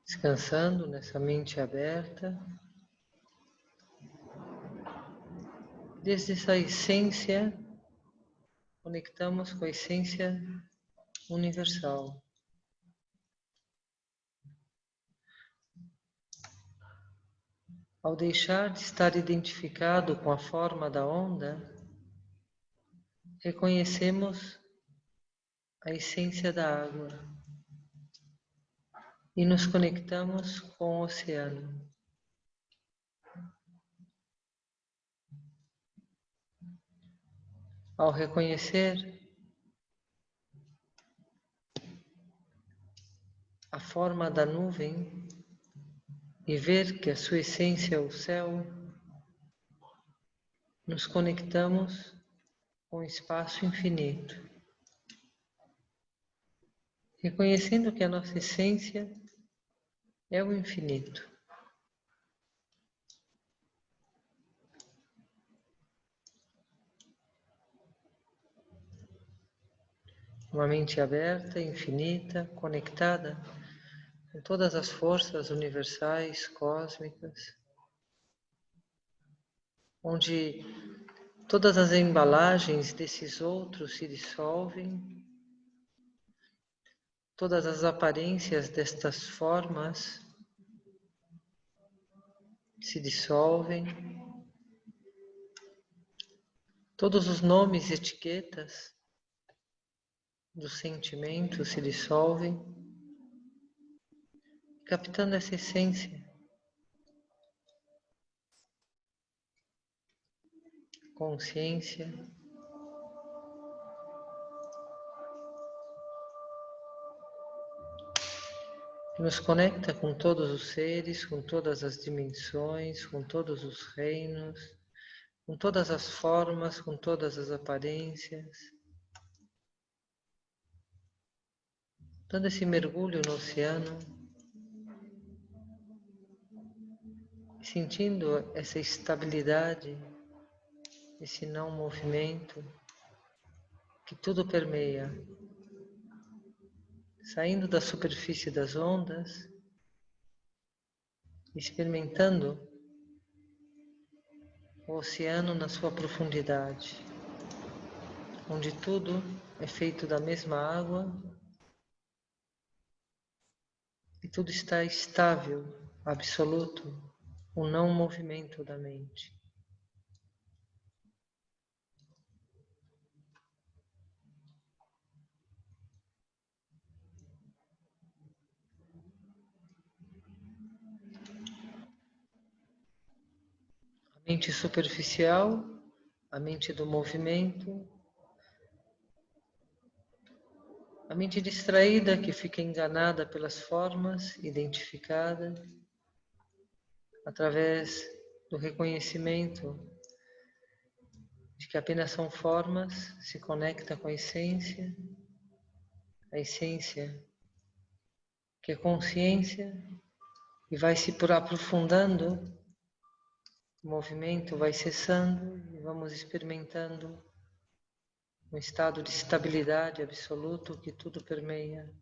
Descansando nessa mente aberta, desde essa essência, conectamos com a essência universal. Ao deixar de estar identificado com a forma da onda, reconhecemos a essência da água e nos conectamos com o oceano. Ao reconhecer a forma da nuvem e ver que a sua essência é o céu, nos conectamos com o espaço infinito, reconhecendo que a nossa essência é o infinito. Uma mente aberta, infinita, conectada com todas as forças universais, cósmicas, onde todas as embalagens desses outros se dissolvem, todas as aparências destas formas se dissolvem, todos os nomes e etiquetas dos sentimentos se dissolvem, captando essa essência, consciência, que nos conecta com todos os seres, com todas as dimensões, com todos os reinos, com todas as formas, com todas as aparências. Dando esse mergulho no oceano, sentindo essa estabilidade, esse não movimento que tudo permeia, saindo da superfície das ondas, experimentando o oceano na sua profundidade, onde tudo é feito da mesma água e tudo está estável, absoluto, o não movimento da mente. A mente superficial, a mente do movimento, a mente distraída que fica enganada pelas formas identificadas, através do reconhecimento de que apenas são formas, se conecta com a essência, a essência, que é consciência, e vai se aprofundando, o movimento vai cessando e vamos experimentando um estado de estabilidade absoluto que tudo permeia.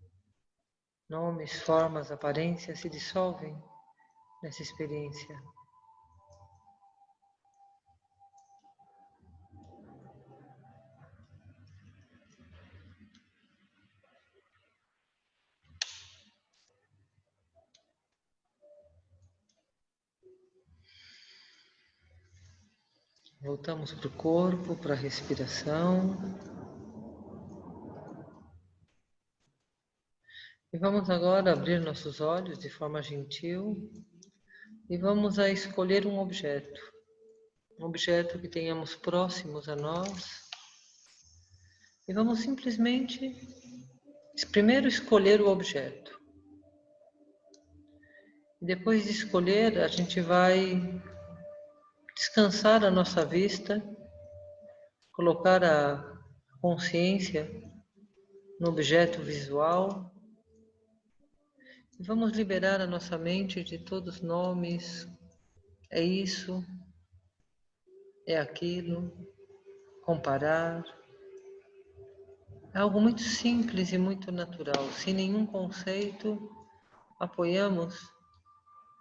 Nomes, formas, aparências se dissolvem nessa experiência. Voltamos para o corpo, para a respiração. E vamos agora abrir nossos olhos de forma gentil e vamos a escolher um objeto que tenhamos próximos a nós. E vamos simplesmente primeiro escolher o objeto. E depois de escolher, a gente vai descansar a nossa vista, colocar a consciência no objeto visual. E vamos liberar a nossa mente de todos os nomes. É isso, é aquilo, comparar. É algo muito simples e muito natural. Sem nenhum conceito, apoiamos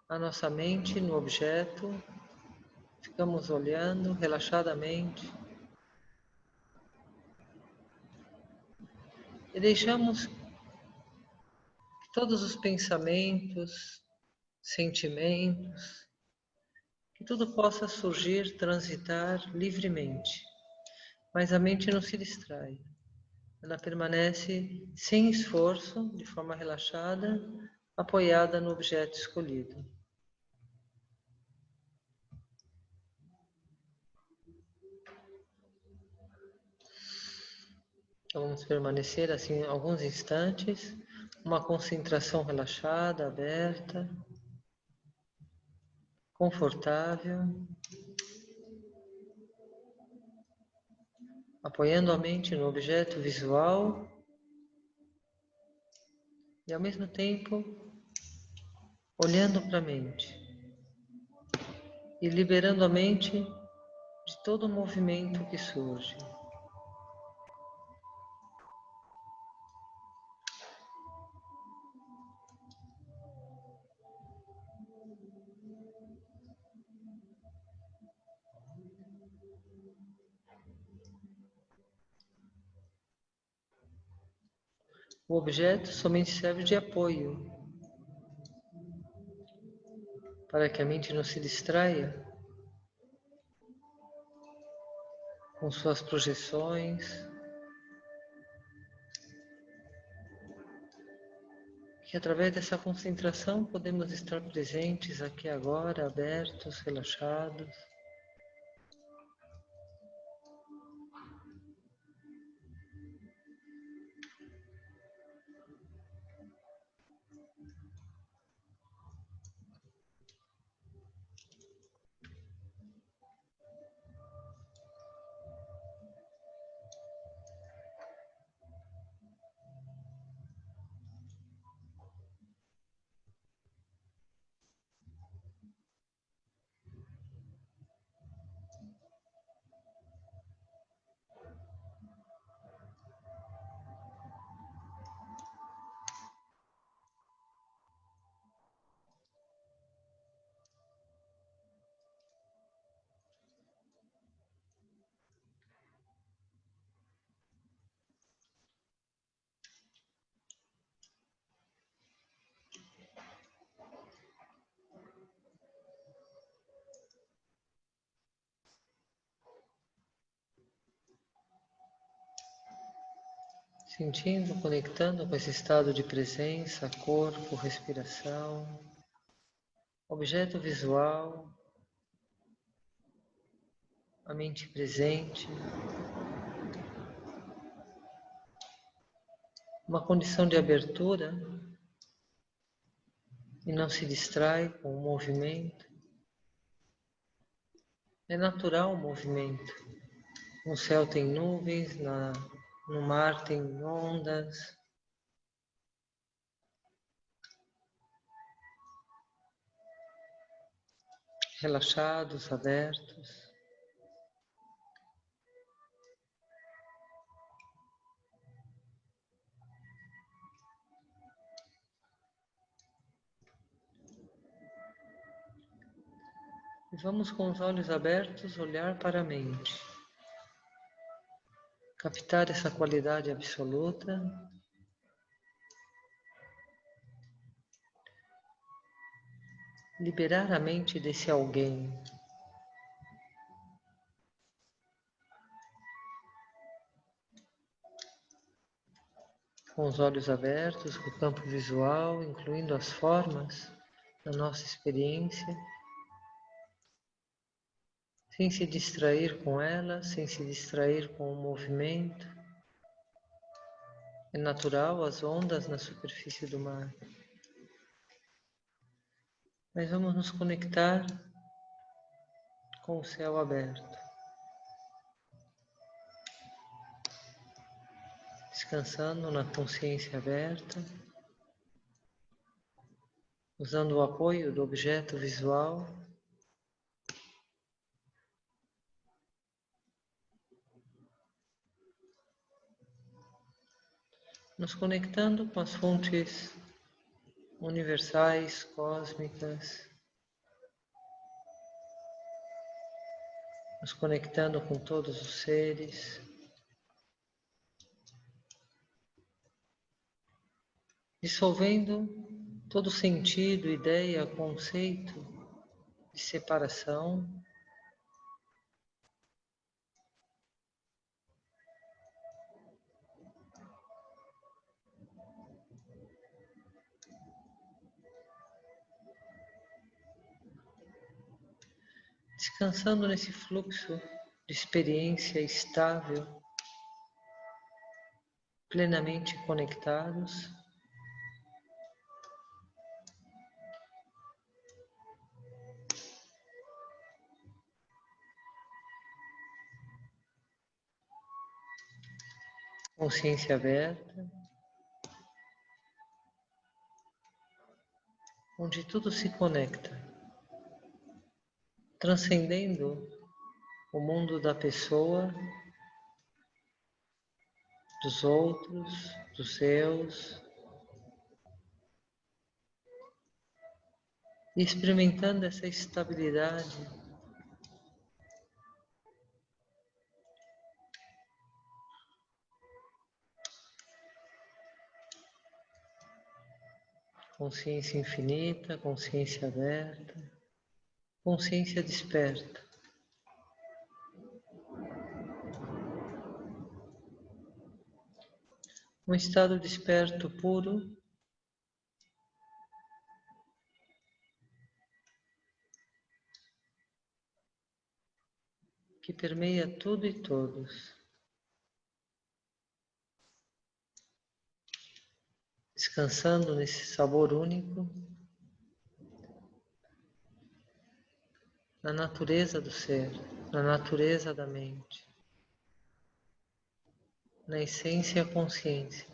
a nossa mente no objeto, ficamos olhando relaxadamente e deixamos que todos os pensamentos, sentimentos, que tudo possa surgir, transitar livremente. Mas a mente não se distrai. Ela permanece sem esforço, de forma relaxada, apoiada no objeto escolhido. Então, vamos permanecer assim alguns instantes, uma concentração relaxada, aberta, confortável, apoiando a mente no objeto visual e ao mesmo tempo olhando para a mente e liberando a mente de todo o movimento que surge. O objeto somente serve de apoio para que a mente não se distraia com suas projeções, que através dessa concentração podemos estar presentes aqui agora, abertos, relaxados. Sentindo, conectando com esse estado de presença, corpo, respiração, objeto visual, a mente presente, uma condição de abertura e não se distrai com o movimento. É natural o movimento. No céu tem nuvens, no mar tem ondas. relaxados, abertos. E vamos com os olhos abertos olhar para a mente. Captar essa qualidade absoluta. Liberar a mente desse alguém. Com os olhos abertos, com o campo visual, incluindo as formas da nossa experiência, sem se distrair com ela, sem se distrair com o movimento. É natural as ondas na superfície do mar. Mas vamos nos conectar com o céu aberto. Descansando na consciência aberta, usando o apoio do objeto visual, nos conectando com as fontes universais, cósmicas, nos conectando com todos os seres, dissolvendo todo sentido, ideia, conceito de separação, descansando nesse fluxo de experiência estável, plenamente conectados. Consciência aberta, onde tudo se conecta, transcendendo o mundo da pessoa, dos outros, dos seus, e experimentando essa estabilidade, consciência infinita, consciência aberta, consciência desperta. Um estado desperto puro, que permeia tudo e todos. Descansando nesse sabor único, na natureza do ser, na natureza da mente, na essência e a consciência.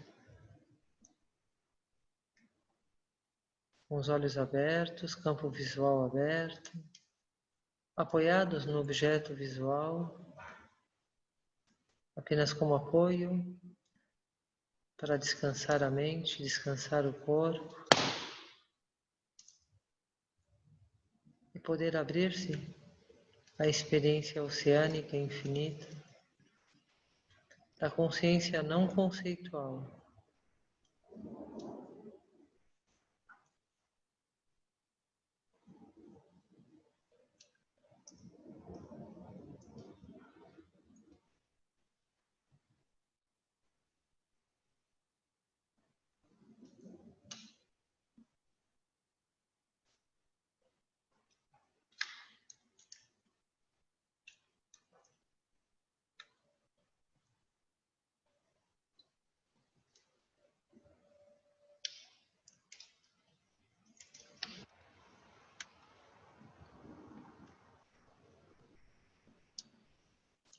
Com os olhos abertos, campo visual aberto, apoiados no objeto visual, apenas como apoio para descansar a mente, descansar o corpo e poder abrir-se à experiência oceânica infinita da consciência não conceitual.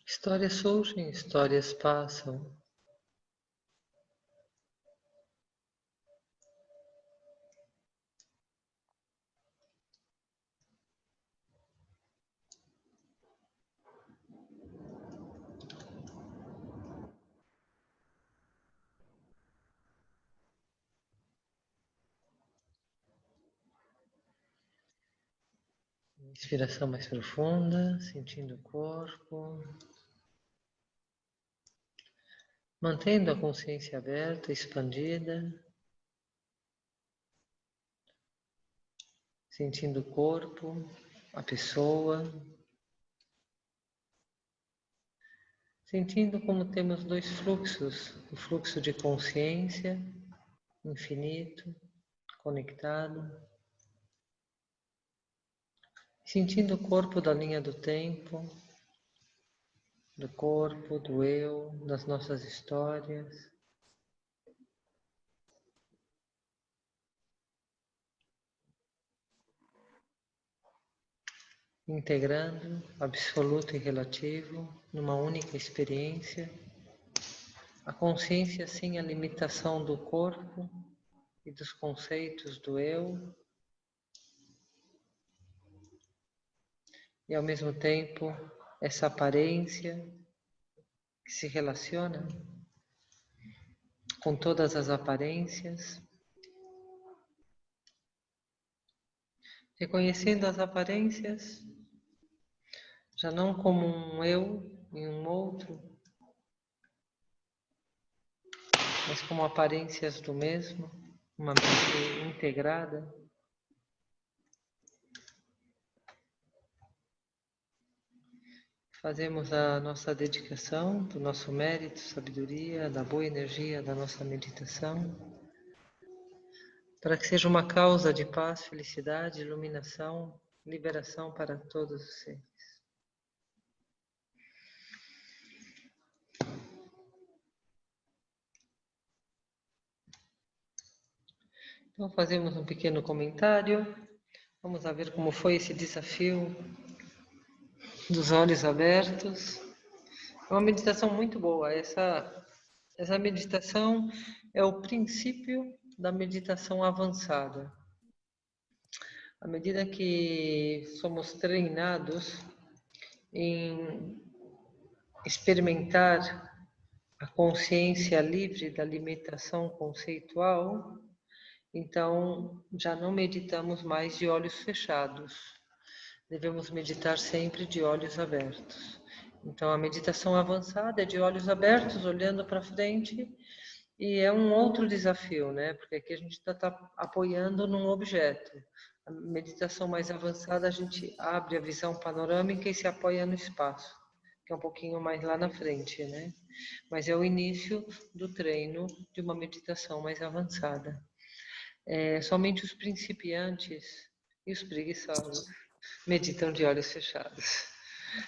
Histórias surgem, histórias passam. Inspiração mais profunda, sentindo o corpo. Mantendo a consciência aberta, expandida. Sentindo o corpo, a pessoa. Sentindo como temos dois fluxos. O fluxo de consciência, infinito, conectado. Sentindo o corpo da linha do tempo, do corpo, do eu, das nossas histórias. Integrando absoluto e relativo numa única experiência. A consciência sem a limitação do corpo e dos conceitos do eu. E ao mesmo tempo, essa aparência que se relaciona com todas as aparências, reconhecendo as aparências já não como um eu e um outro, mas como aparências do mesmo, uma mente integrada. Fazemos a nossa dedicação, do nosso mérito, sabedoria, da boa energia da nossa meditação, para que seja uma causa de paz, felicidade, iluminação, liberação para todos os seres. Então fazemos um pequeno comentário, vamos ver como foi esse desafio dos olhos abertos. É uma meditação muito boa. Essa meditação é o princípio da meditação avançada. À medida que somos treinados em experimentar a consciência livre da limitação conceitual, então já não meditamos mais de olhos fechados. Devemos meditar sempre de olhos abertos. Então, a meditação avançada é de olhos abertos, olhando para frente, e é um outro desafio, né? Porque aqui a gente está apoiando num objeto. A meditação mais avançada, a gente abre a visão panorâmica e se apoia no espaço, que é um pouquinho mais lá na frente, né? Mas é o início do treino de uma meditação mais avançada. Somente os principiantes e os preguiçosos meditam de olhos fechados.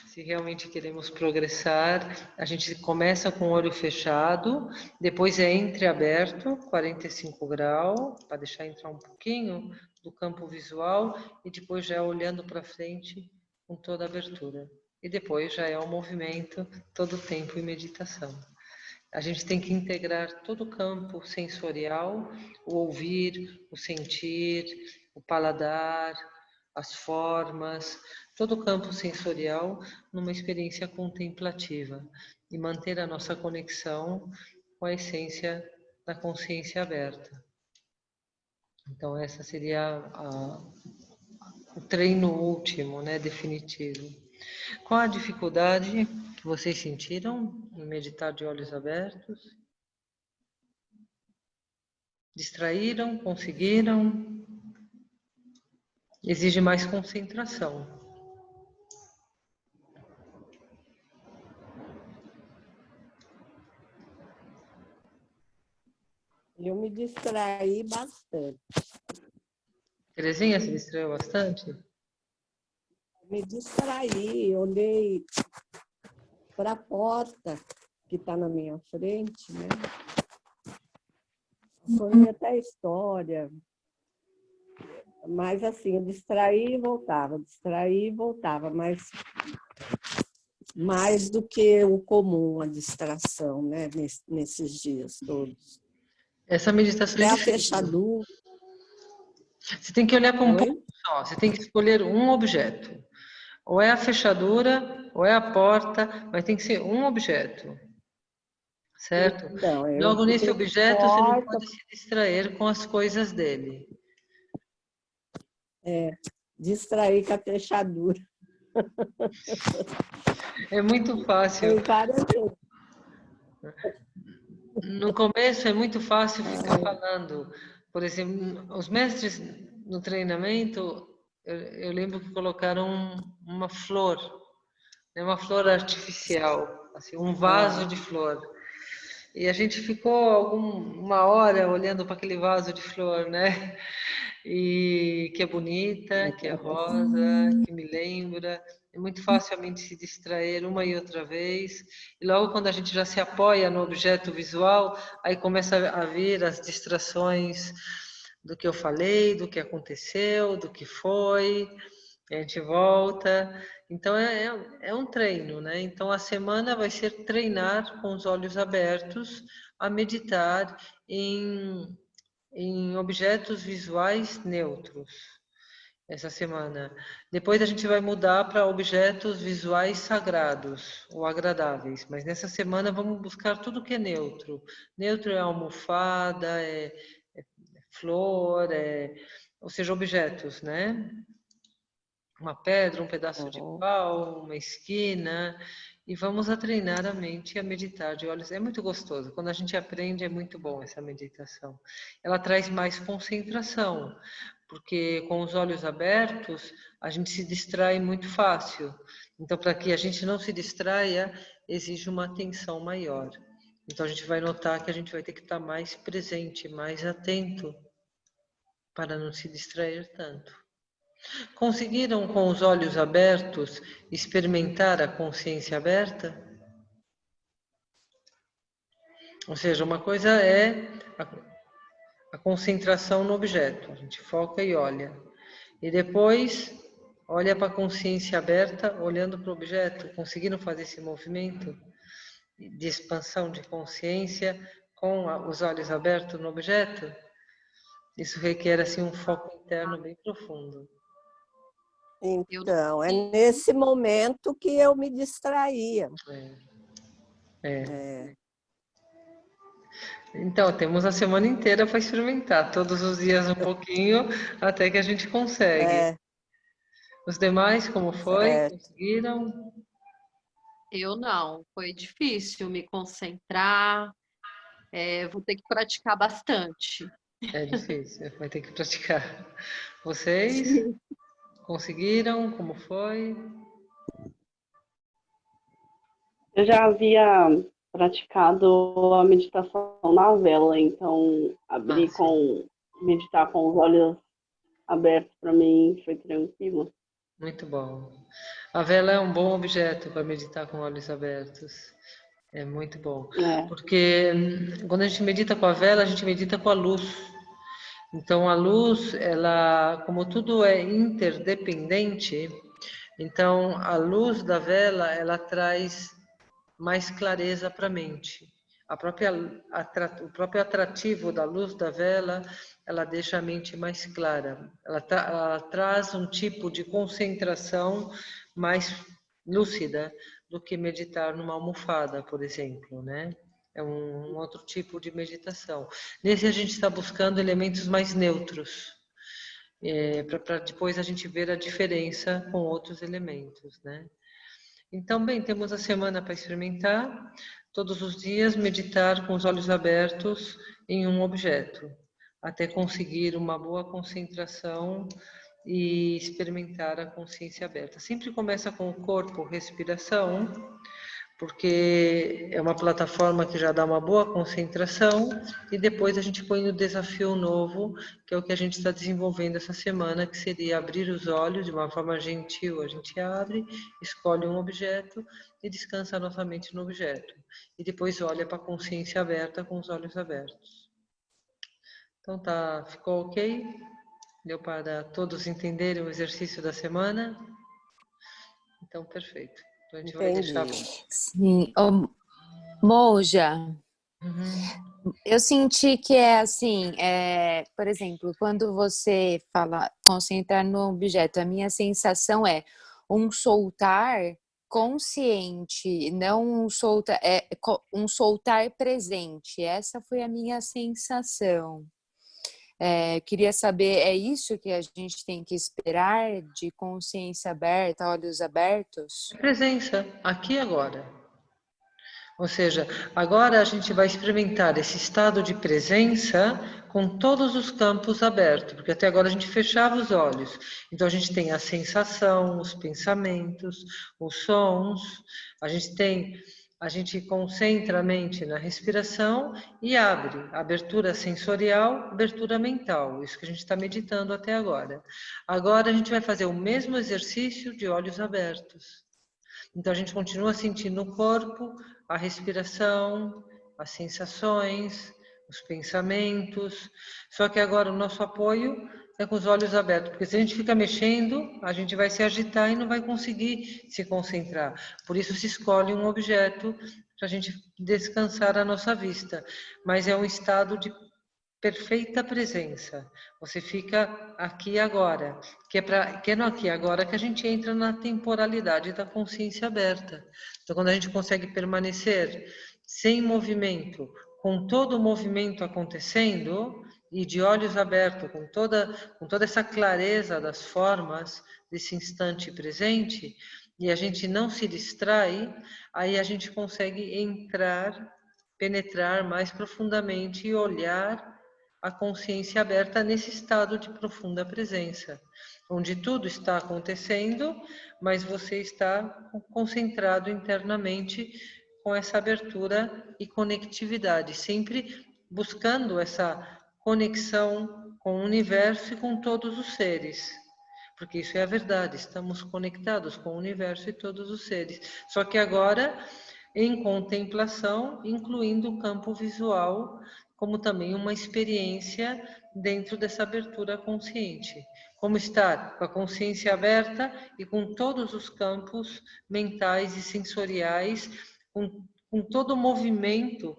Se realmente queremos progressar, a gente começa com o olho fechado, depois é entreaberto, 45 graus, para deixar entrar um pouquinho do campo visual, e depois já é olhando para frente com toda a abertura. E depois já é o movimento todo o tempo em meditação. A gente tem que integrar todo o campo sensorial, o ouvir, o sentir, o paladar, as formas, todo o campo sensorial numa experiência contemplativa e manter a nossa conexão com a essência da consciência aberta. Então essa seria o treino último, né, definitivo. Qual a dificuldade que vocês sentiram em meditar de olhos abertos? Distraíram? Conseguiram? Exige mais concentração. Eu me distraí bastante. Terezinha se distraiu bastante? Me distraí, olhei para a porta que está na minha frente, né? Foi até história. Mas assim, eu distraí e voltava, mas mais do que o comum, a distração, né? Nesses dias todos. Essa meditação É é a difícil. fechadura. Você tem que olhar para um ponto só. Você tem que escolher um objeto. Ou é a fechadura, ou é a porta, mas tem que ser um objeto. Certo? Então, Logo nesse objeto, você não pode se distrair com as coisas dele. distrair com a fechadura. É muito fácil. Foi várias vezes. No começo é muito fácil ficar falando. Por exemplo, os mestres no treinamento, eu lembro que colocaram uma flor, né, uma flor artificial, assim, um vaso de flor. E a gente ficou uma hora olhando para aquele vaso de flor, né? E que é bonita, que é rosa, que me lembra. É muito fácil a mente se distrair uma e outra vez. E logo quando a gente já se apoia no objeto visual, aí começa a vir as distrações do que eu falei, do que aconteceu, do que foi. E a gente volta. Então é um treino, né? Então a semana vai ser treinar com os olhos abertos a meditar em objetos visuais neutros essa semana. Depois a gente vai mudar para objetos visuais sagrados ou agradáveis, mas nessa semana vamos buscar tudo que é neutro. Neutro é almofada, é flor, ou seja, objetos, né? Uma pedra, um pedaço de pau, uma esquina, e vamos a treinar a mente e a meditar de olhos. É muito gostoso. Quando a gente aprende, é muito bom essa meditação. Ela traz mais concentração, porque com os olhos abertos, a gente se distrai muito fácil. Então, para que a gente não se distraia, exige uma atenção maior. Então, a gente vai notar que a gente vai ter que estar mais presente, mais atento, para não se distrair tanto. Conseguiram, com os olhos abertos, experimentar a consciência aberta? Ou seja, uma coisa é a concentração no objeto, a gente foca e olha. E depois olha para a consciência aberta, olhando para o objeto. Conseguiram fazer esse movimento de expansão de consciência com os olhos abertos no objeto? Isso requer assim um foco interno bem profundo. Então, é nesse momento que eu me distraía. Então, temos a semana inteira para experimentar, todos os dias um pouquinho, até que a gente consegue. Os demais, como foi? Conseguiram? Eu não, foi difícil me concentrar, vou ter que praticar bastante. É difícil, vai ter que praticar. Vocês conseguiram? Como foi? Eu já havia praticado a meditação na vela, então meditar com os olhos abertos para mim foi tranquilo. Muito bom. A vela é um bom objeto para meditar com olhos abertos. É muito bom. Porque quando a gente medita com a vela, a gente medita com a luz. Então a luz, ela, como tudo é interdependente, então a luz da vela, ela traz mais clareza para a mente. O próprio atrativo da luz da vela, ela deixa a mente mais clara. Ela traz um tipo de concentração mais lúcida do que meditar numa almofada, por exemplo, né? É um outro tipo de meditação. Nesse a gente está buscando elementos mais neutros, para depois a gente ver a diferença com outros elementos, né? Então, bem, temos a semana para experimentar. Todos os dias meditar com os olhos abertos em um objeto, até conseguir uma boa concentração e experimentar a consciência aberta. Sempre começa com o corpo, respiração, porque é uma plataforma que já dá uma boa concentração, e depois a gente põe no desafio novo, que é o que a gente está desenvolvendo essa semana, que seria abrir os olhos de uma forma gentil. A gente abre, escolhe um objeto e descansa a nossa mente no objeto. E depois olha para a consciência aberta com os olhos abertos. Então tá, ficou ok? Deu para todos entenderem o exercício da semana? Então, perfeito. Então a gente vai deixar... Sim. Monja, eu senti que é assim, por exemplo, quando você fala concentrar no objeto, a minha sensação é um soltar consciente, não um soltar presente. Essa foi a minha sensação. Queria saber, é isso que a gente tem que esperar de consciência aberta, olhos abertos? Presença, aqui e agora. Ou seja, agora a gente vai experimentar esse estado de presença com todos os campos abertos, porque até agora a gente fechava os olhos. Então a gente tem a sensação, os pensamentos, os sons, a gente concentra a mente na respiração e abre, abertura sensorial, abertura mental, isso que a gente está meditando até agora. Agora a gente vai fazer o mesmo exercício de olhos abertos. Então a gente continua sentindo o corpo, a respiração, as sensações, os pensamentos. Só que agora o nosso apoio é com os olhos abertos, porque se a gente fica mexendo, a gente vai se agitar e não vai conseguir se concentrar. Por isso se escolhe um objeto para a gente descansar a nossa vista. Mas é um estado de perfeita presença. Você fica aqui e agora, que é no aqui e agora que a gente entra na temporalidade da consciência aberta. Então, quando a gente consegue permanecer sem movimento, com todo o movimento acontecendo e de olhos abertos, com toda essa clareza das formas desse instante presente, e a gente não se distrai, aí a gente consegue entrar, penetrar mais profundamente e olhar a consciência aberta nesse estado de profunda presença, onde tudo está acontecendo, mas você está concentrado internamente com essa abertura e conectividade, sempre buscando essa conexão com o universo e com todos os seres. Porque isso é a verdade, estamos conectados com o universo e todos os seres. Só que agora, em contemplação, incluindo o campo visual, como também uma experiência dentro dessa abertura consciente. Como estar com a consciência aberta e com todos os campos mentais e sensoriais, com todo o movimento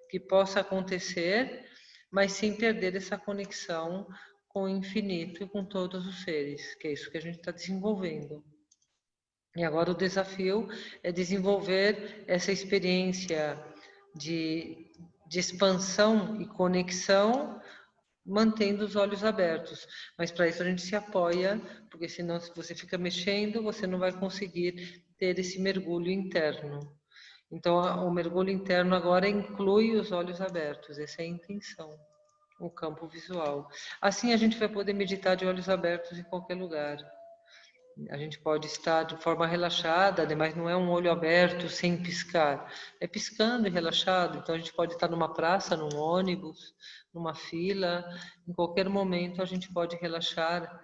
que possa acontecer, mas sem perder essa conexão com o infinito e com todos os seres, que é isso que a gente está desenvolvendo. E agora o desafio é desenvolver essa experiência de expansão e conexão, mantendo os olhos abertos. Mas para isso a gente se apoia, porque senão se você fica mexendo, você não vai conseguir ter esse mergulho interno. Então o mergulho interno agora inclui os olhos abertos, essa é a intenção, o campo visual. Assim a gente vai poder meditar de olhos abertos em qualquer lugar. A gente pode estar de forma relaxada, mas não é um olho aberto sem piscar. É piscando e relaxado. Então a gente pode estar numa praça, num ônibus, numa fila. Em qualquer momento a gente pode relaxar.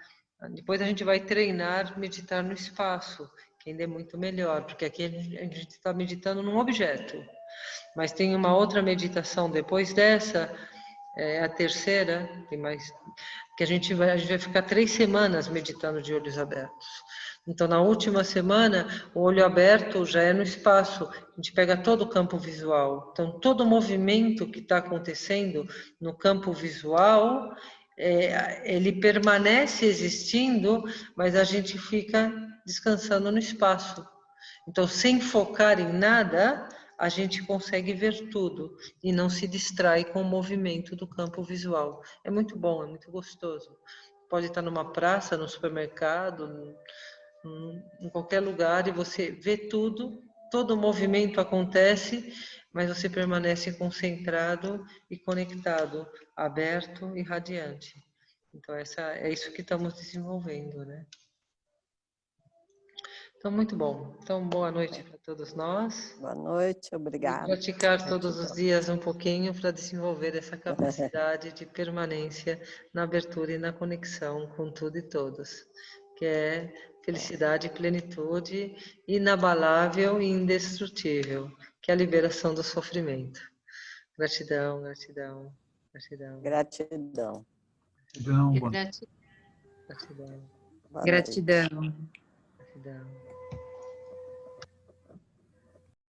Depois a gente vai treinar, meditar no espaço, que ainda é muito melhor, porque aqui a gente está meditando num objeto. Mas tem uma outra meditação depois dessa, a terceira, tem mais, que a gente vai ficar 3 semanas meditando de olhos abertos. Então, na última semana, o olho aberto já é no espaço, a gente pega todo o campo visual. Então, todo o movimento que está acontecendo no campo visual, ele permanece existindo, mas a gente fica descansando no espaço. Então, sem focar em nada, a gente consegue ver tudo e não se distrai com o movimento do campo visual. É muito bom, é muito gostoso. Pode estar numa praça, no supermercado, em qualquer lugar e você vê tudo, todo o movimento acontece, mas você permanece concentrado e conectado, aberto e radiante. Então, é isso que estamos desenvolvendo, né? Então, muito bom. Então, boa noite para todos nós. Boa noite, E obrigada. praticar todos os dias um pouquinho para desenvolver essa capacidade de permanência na abertura e na conexão com tudo e todos, que é felicidade e plenitude inabalável e indestrutível, que é a liberação do sofrimento. Gratidão, gratidão, gratidão. Gratidão. Gratidão, Gratidão. Gratidão, Boa noite. Gratidão. gratidão.